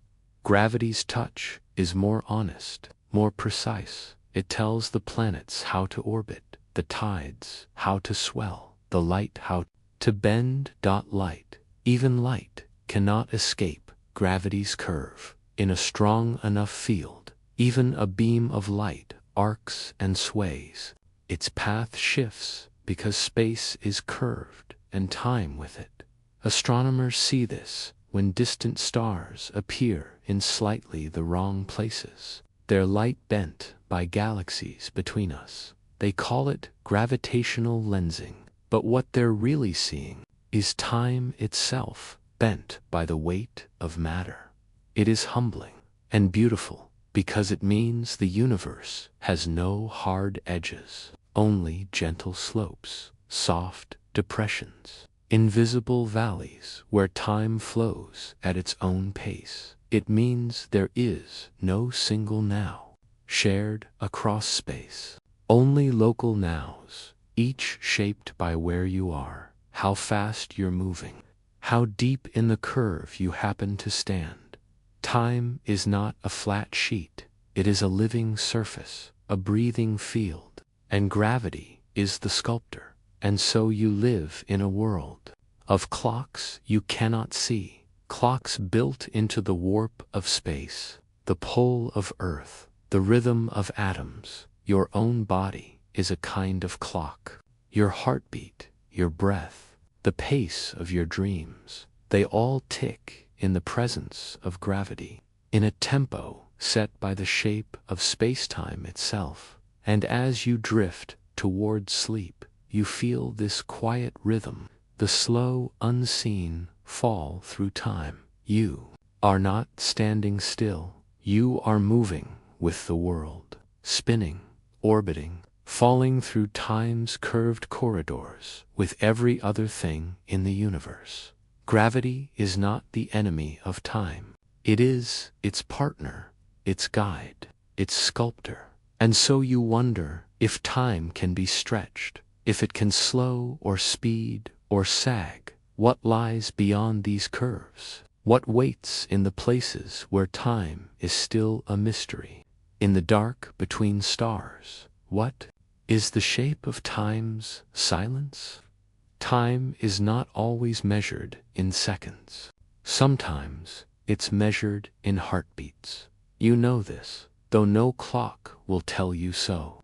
Gravity's touch is more honest, more precise. It tells the planets how to orbit, the tides how to swell, the light how to bend. Light, even light, cannot escape gravity's curve. In a strong enough field, even a beam of light arcs and sways. Its path shifts because space is curved and time with it. Astronomers see this when distant stars appear in slightly the wrong places, their light bent by galaxies between us. They call it gravitational lensing, but what they're really seeing is time itself bent by the weight of matter. It is humbling and beautiful because it means the universe has no hard edges, only gentle slopes, soft depressions, invisible valleys where time flows at its own pace. It means there is no single now shared across space, only local nows, each shaped by where you are, how fast you're moving, how deep in the curve you happen to stand. Time is not a flat sheet, it is a living surface, a breathing field, and gravity is the sculptor. And so you live in a world of clocks you cannot see, clocks built into the warp of space, the pull of Earth, the rhythm of atoms. Your own body is a kind of clock. Your heartbeat, your breath, the pace of your dreams, they all tick in the presence of gravity, in a tempo set by the shape of space-time itself. And as you drift toward sleep, you feel this quiet rhythm, the slow, unseen fall through time. You are not standing still. You are moving with the world, spinning, orbiting, falling through time's curved corridors with every other thing in the universe. Gravity is not the enemy of time. It is its partner, its guide, its sculptor. And so you wonder if time can be stretched, if it can slow or speed or sag. What lies beyond these curves? What waits in the places where time is still a mystery? In the dark between stars, what is the shape of time's silence? Time is not always measured in seconds. Sometimes it's measured in heartbeats. You know this, though no clock will tell you so.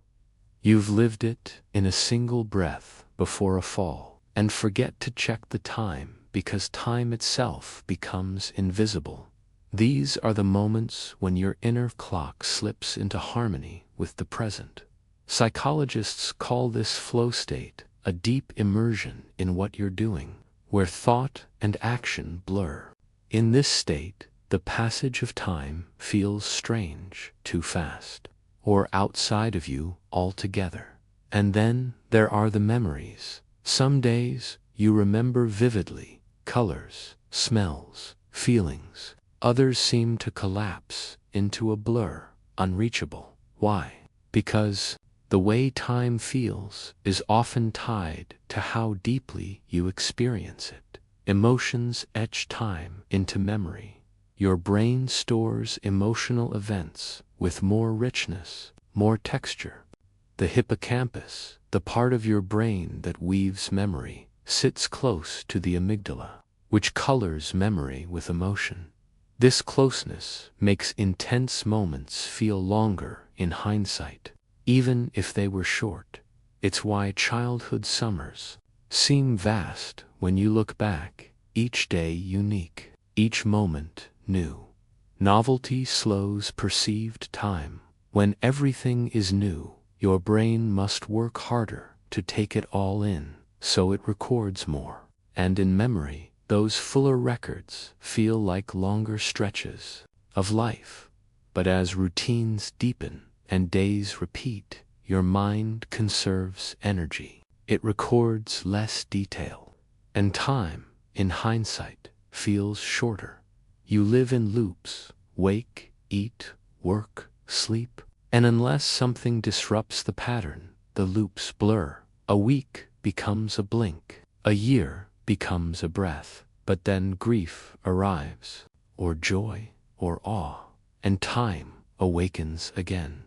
You've lived it in a single breath before a fall, and forget to check the time because time itself becomes invisible. These are the moments when your inner clock slips into harmony with the present. Psychologists call this flow state a deep immersion in what you're doing, where thought and action blur. In this state, the passage of time feels strange, too fast, or outside of you altogether. And then there are the memories. Some days you remember vividly, colors, smells, feelings. Others seem to collapse into a blur, unreachable. Why? Because the way time feels is often tied to how deeply you experience it. Emotions etch time into memory. Your brain stores emotional events with more richness, more texture. The hippocampus, the part of your brain that weaves memory, sits close to the amygdala, which colors memory with emotion. This closeness makes intense moments feel longer in hindsight, even if they were short. It's why childhood summers seem vast when you look back, each day unique, each moment new. Novelty slows perceived time. When everything is new, your brain must work harder to take it all in, so it records more. And in memory, those fuller records feel like longer stretches of life. But as routines deepen and days repeat, your mind conserves energy. It records less detail. And time, in hindsight, feels shorter. You live in loops, wake, eat, work, sleep, and unless something disrupts the pattern, the loops blur. A week becomes a blink, a year becomes a breath, but then grief arrives, or joy, or awe, and time awakens again.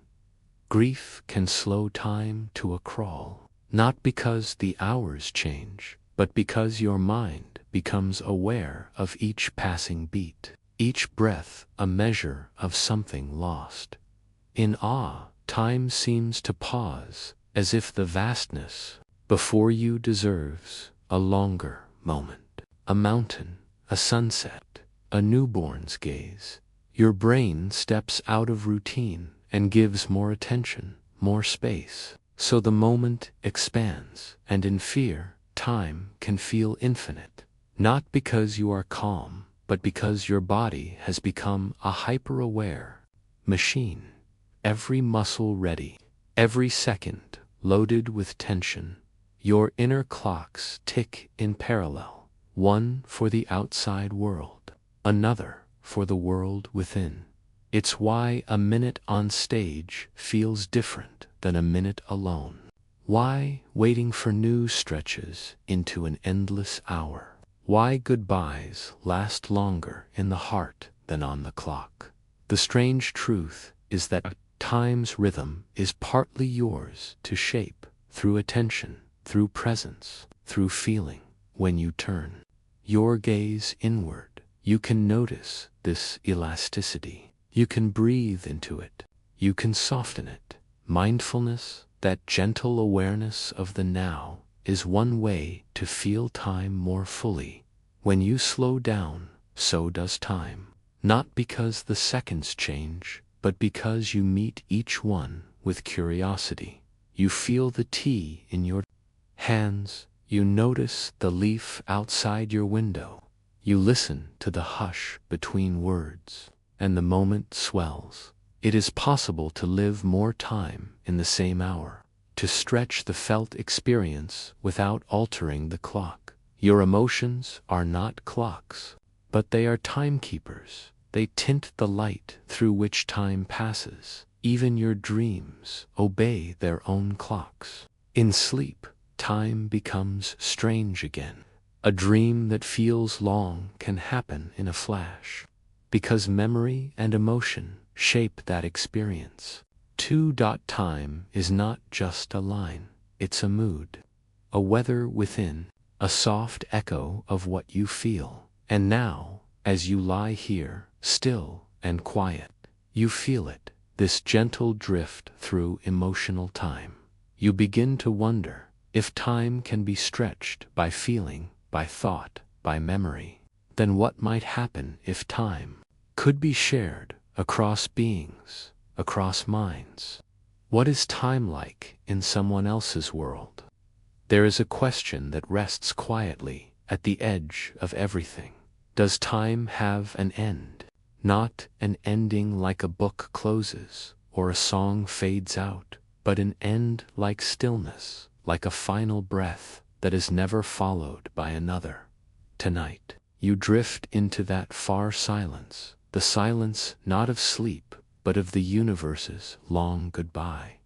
Grief can slow time to a crawl, not because the hours change, but because your mind becomes aware of each passing beat, each breath a measure of something lost. In awe, time seems to pause, as if the vastness before you deserves a longer moment. A mountain, a sunset, a newborn's gaze. Your brain steps out of routine and gives more attention, more space. So the moment expands, and in fear, time can feel infinite. Not because you are calm, but because your body has become a hyper-aware machine. Every muscle ready, every second loaded with tension. Your inner clocks tick in parallel, one for the outside world, another for the world within. It's why a minute on stage feels different than a minute alone. Why waiting for news stretches into an endless hour. Why goodbyes last longer in the heart than on the clock. The strange truth is that time's rhythm is partly yours to shape through attention, through presence, through feeling. When you turn your gaze inward, you can notice this elasticity. You can breathe into it. You can soften it. Mindfulness, that gentle awareness of the now, is one way to feel time more fully. When you slow down, so does time. Not because the seconds change, but because you meet each one with curiosity. You feel the tea in your hands. You notice the leaf outside your window. You listen to the hush between words, and the moment swells. It is possible to live more time in the same hour, to stretch the felt experience without altering the clock. Your emotions are not clocks, but they are timekeepers. They tint the light through which time passes. Even your dreams obey their own clocks. In sleep, time becomes strange again. A dream that feels long can happen in a flash, because memory and emotion shape that experience. Time is not just a line, it's a mood, a weather within, a soft echo of what you feel. And now, as you lie here, still and quiet, you feel it, this gentle drift through emotional time. You begin to wonder if time can be stretched by feeling, by thought, by memory. Then what might happen if time could be shared across beings, across minds? What is time like in someone else's world? There is a question that rests quietly at the edge of everything. Does time have an end? Not an ending like a book closes or a song fades out, but an end like stillness, like a final breath that is never followed by another. Tonight, you drift into that far silence, the silence not of sleep, but of the universe's long goodbye.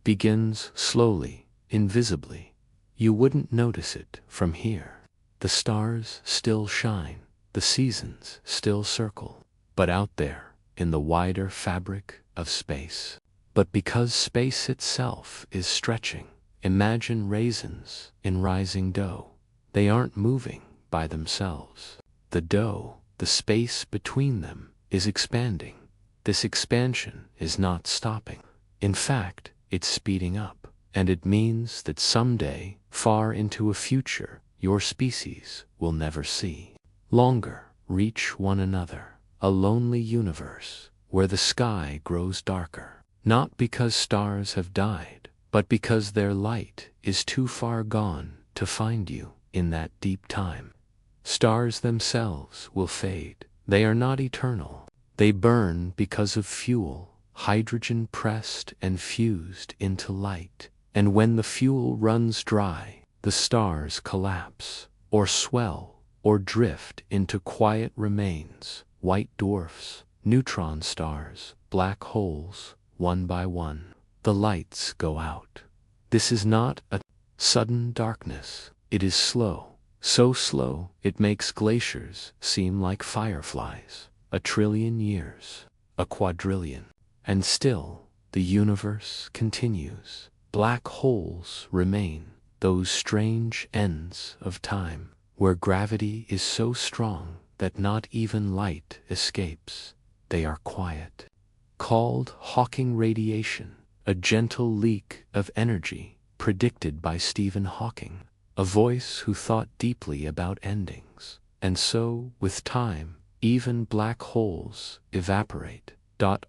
begins slowly, invisibly. You wouldn't notice it from here. The stars still shine, the seasons still circle, but out there, in the wider fabric of space. But because space itself is stretching, imagine raisins in rising dough. They aren't moving by themselves. The dough, the space between them, is expanding. This expansion is not stopping. In fact, it's speeding up, and it means that someday, far into a future your species will never see longer, reach one another, a lonely universe where the sky grows darker, not because stars have died, but because their light is too far gone to find you in that deep time. Stars themselves will fade. They are not eternal. They burn because of fuel, hydrogen pressed and fused into light. And when the fuel runs dry, the stars collapse, or swell, or drift into quiet remains, white dwarfs, neutron stars, black holes, one by one. The lights go out. This is not a sudden darkness. It is slow, so slow it makes glaciers seem like fireflies. 1,000,000,000 years, a quadrillion, and still the universe continues. Black holes remain, those strange ends of time, where gravity is so strong that not even light escapes. They are quiet. Called Hawking radiation, a gentle leak of energy predicted by Stephen Hawking, a voice who thought deeply about endings. And so, with time, even black holes evaporate.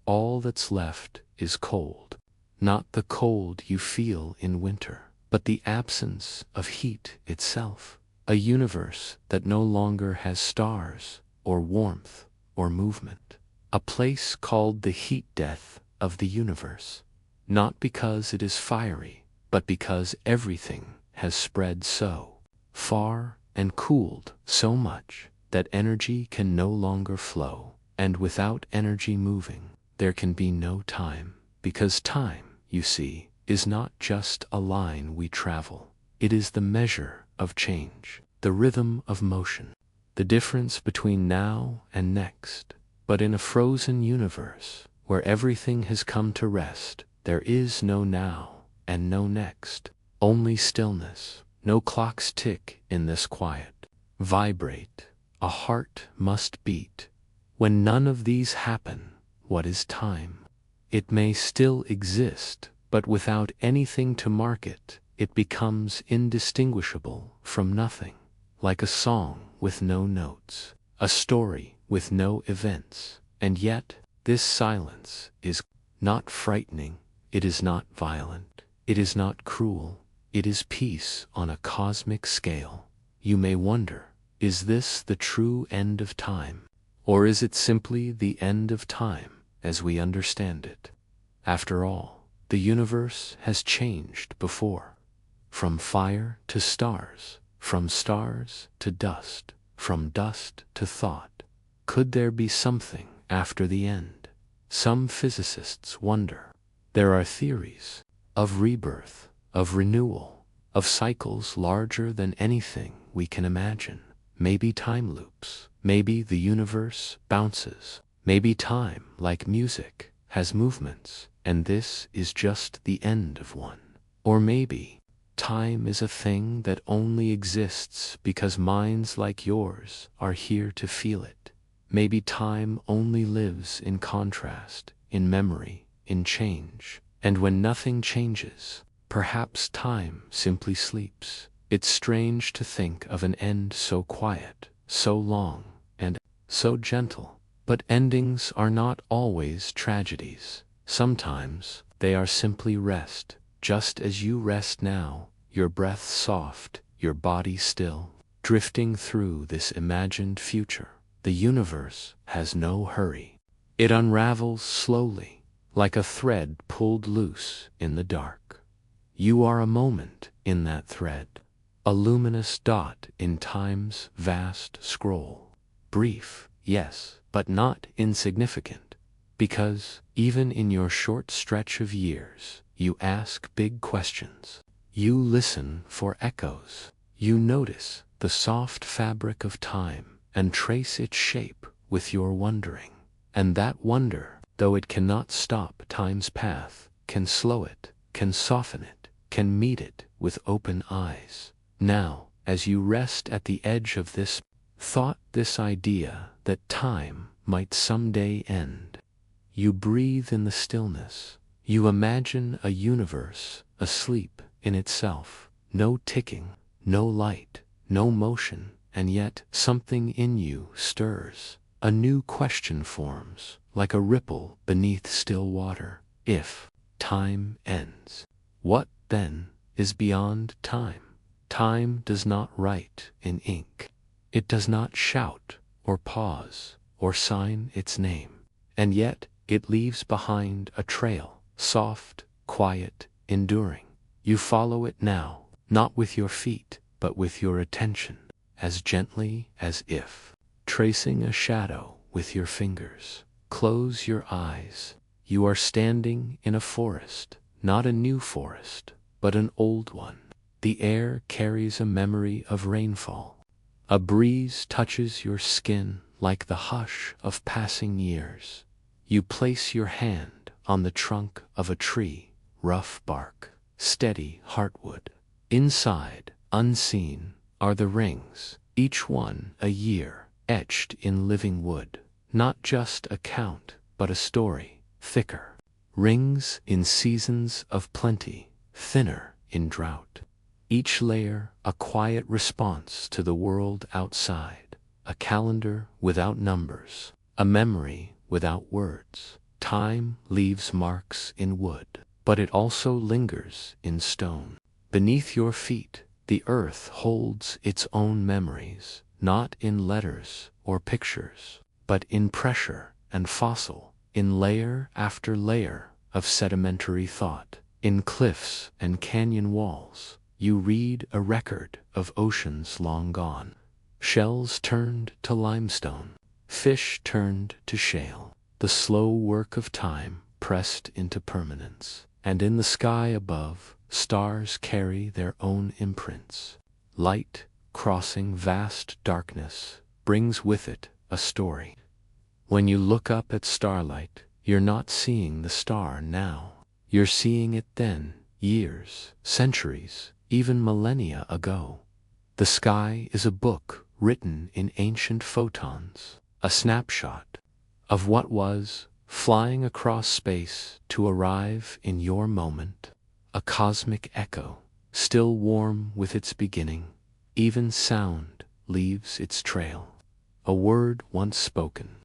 All that's left is cold. Not the cold you feel in winter, but the absence of heat itself. A universe that no longer has stars, or warmth, or movement. A place called the heat death of the universe. Not because it is fiery, but because everything has spread so far and cooled so much that energy can no longer flow. And without energy moving, there can be no time. Because time, you see, is not just a line we travel. It is the measure of change, the rhythm of motion, the difference between now and next. But in a frozen universe, where everything has come to rest, there is no now and no next. Only stillness. No clocks tick in this quiet. Vibrate. A heart must beat. When none of these happen, what is time? It may still exist, but without anything to mark it, it becomes indistinguishable from nothing. Like a song with no notes, a story with no events. And yet, this silence is not frightening, it is not violent, it is not cruel, it is peace on a cosmic scale. You may wonder, is this the true end of time? Or is it simply the end of time as we understand it? After all, the universe has changed before. From fire to stars, from stars to dust, from dust to thought. Could there be something after the end? Some physicists wonder. There are theories of rebirth, of renewal, of cycles larger than anything we can imagine. Maybe time loops, maybe the universe bounces, maybe time, like music, has movements, and this is just the end of one. Or maybe time is a thing that only exists because minds like yours are here to feel it. Maybe time only lives in contrast, in memory, in change. And when nothing changes, perhaps time simply sleeps. It's strange to think of an end so quiet, so long, and so gentle. But endings are not always tragedies. Sometimes they are simply rest, just as you rest now, your breath soft, your body still, drifting through this imagined future. The universe has no hurry. It unravels slowly, like a thread pulled loose in the dark. You are a moment in that thread, a luminous dot in time's vast scroll. Brief, yes, but not insignificant, because even in your short stretch of years, You ask big questions. You listen for echoes. You notice the soft fabric of time and trace its shape with your wondering. And that wonder, though it cannot stop time's path, can slow it, can soften it, can meet it with open eyes. Now, as you rest at the edge of this thought, this idea that time might someday end, you breathe in the stillness. You imagine a universe asleep in itself, no ticking, no light, no motion, and yet something in you stirs. A new question forms, like a ripple beneath still water. If time ends, what then is beyond time? Time does not write in ink. It does not shout or pause or sign its name. And yet it leaves behind a trail, soft, quiet, enduring. You follow it now, not with your feet, but with your attention, as gently as if tracing a shadow with your fingers. Close your eyes. You are standing in a forest, not a new forest, but an old one. The air carries a memory of rainfall. A breeze touches your skin like the hush of passing years. You place your hand on the trunk of a tree, rough bark, steady heartwood. Inside, unseen, are the rings, each one a year, etched in living wood. Not just a count, but a story, thicker. Rings in seasons of plenty, thinner in drought. Each layer a quiet response to the world outside, a calendar without numbers, a memory without words. Time leaves marks in wood, but it also lingers in stone. Beneath your feet, the earth holds its own memories, not in letters or pictures, but in pressure and fossil, in layer after layer of sedimentary thought. In cliffs and canyon walls, you read a record of oceans long gone. Shells turned to limestone, fish turned to shale, the slow work of time pressed into permanence. And in the sky above, stars carry their own imprints. Light, crossing vast darkness, brings with it a story. When you look up at starlight, you're not seeing the star now. You're seeing it then, years, centuries, even millennia ago. The sky is a book written in ancient photons, a snapshot of what was, flying across space to arrive in your moment, a cosmic echo, still warm with its beginning. Even sound leaves its trail. A word once spoken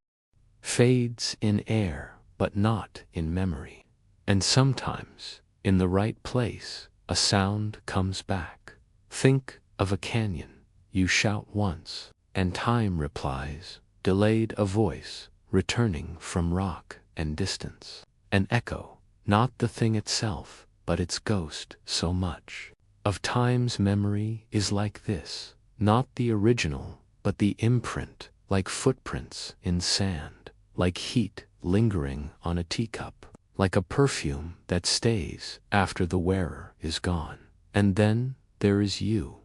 fades in air, but not in memory. And sometimes, in the right place, a sound comes back. Think of a canyon. You shout once, and time replies, delayed, a voice returning from rock and distance. An echo, not the thing itself, but its ghost. So much of time's memory is like this, not the original, but the imprint, like footprints in sand, like heat lingering on a teacup, like a perfume that stays after the wearer is gone. And then there is you.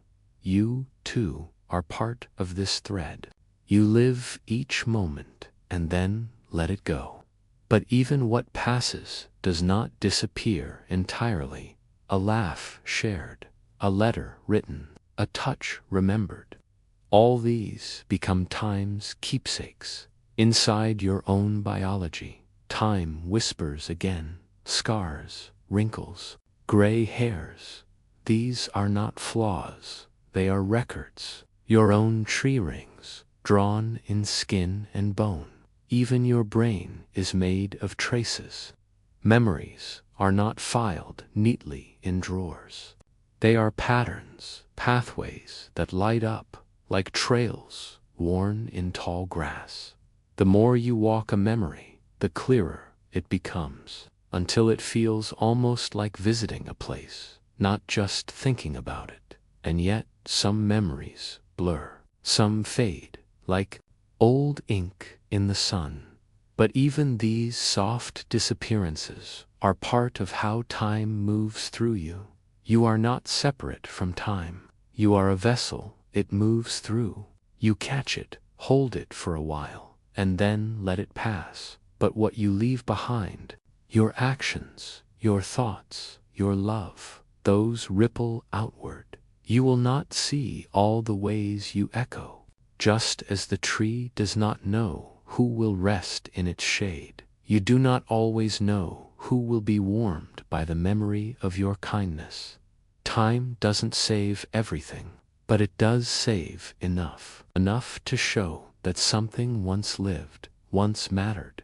You, too, are part of this thread. You live each moment and then let it go. But even what passes does not disappear entirely. A laugh shared, a letter written, a touch remembered. All these become time's keepsakes. Inside your own biology, time whispers again, scars, wrinkles, gray hairs. These are not flaws, they are records. Your own tree rings, drawn in skin and bone. Even your brain is made of traces. Memories are not filed neatly in drawers. They are patterns, pathways that light up like trails worn in tall grass. The more you walk a memory, the clearer it becomes, until it feels almost like visiting a place, not just thinking about it. And yet, some memories blur, some fade, like old ink in the sun. But even these soft disappearances are part of how time moves through you. You are not separate from time. You are a vessel it moves through. You catch it, hold it for a while, and then let it pass. But what you leave behind, your actions, your thoughts, your love, those ripple outward. You will not see all the ways you echo. Just as the tree does not know who will rest in its shade, you do not always know who will be warmed by the memory of your kindness. Time doesn't save everything, but it does save enough. Enough to show that something once lived, once mattered,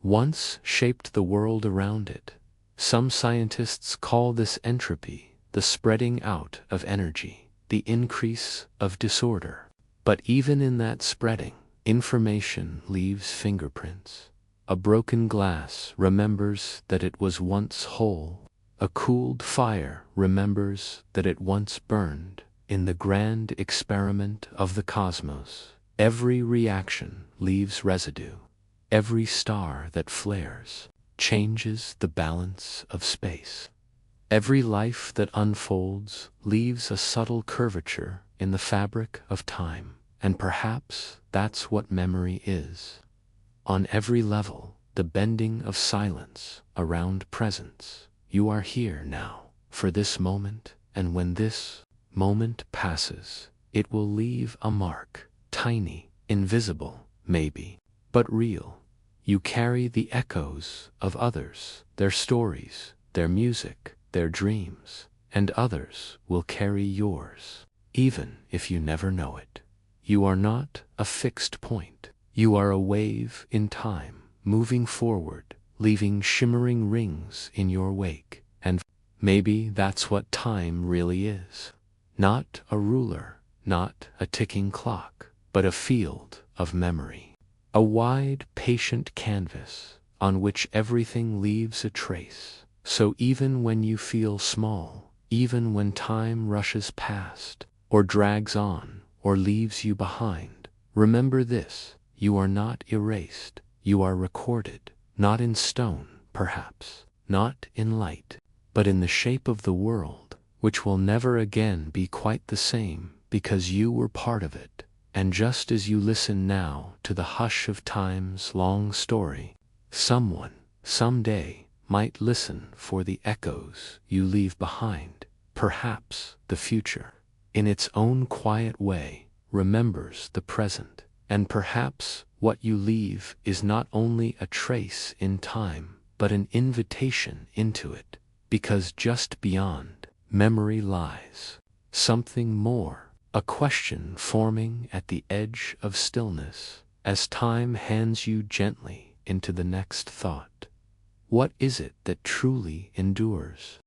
once shaped the world around it. Some scientists call this entropy, the spreading out of energy, the increase of disorder. But even in that spreading, information leaves fingerprints. A broken glass remembers that it was once whole. A cooled fire remembers that it once burned. In the grand experiment of the cosmos, every reaction leaves residue. Every star that flares changes the balance of space. Every life that unfolds leaves a subtle curvature in the fabric of time. And perhaps that's what memory is. On every level, the bending of silence around presence. You are here now, for this moment, and when this moment passes, it will leave a mark, tiny, invisible, maybe, but real. You carry the echoes of others, their stories, their music, their dreams, and others will carry yours, even if you never know it. You are not a fixed point. You are a wave in time, moving forward, leaving shimmering rings in your wake. And maybe that's what time really is. Not a ruler, not a ticking clock, but a field of memory. A wide, patient canvas on which everything leaves a trace. So even when you feel small, even when time rushes past, or drags on, or leaves you behind, remember this: you are not erased, you are recorded, not in stone, perhaps, not in light, but in the shape of the world, which will never again be quite the same because you were part of it. And just as you listen now to the hush of time's long story, someone, someday, might listen for the echoes you leave behind. Perhaps the future, in its own quiet way, remembers the present, and perhaps what you leave is not only a trace in time, but an invitation into it, because just beyond memory lies something more, a question forming at the edge of stillness, as time hands you gently into the next thought. What is it that truly endures?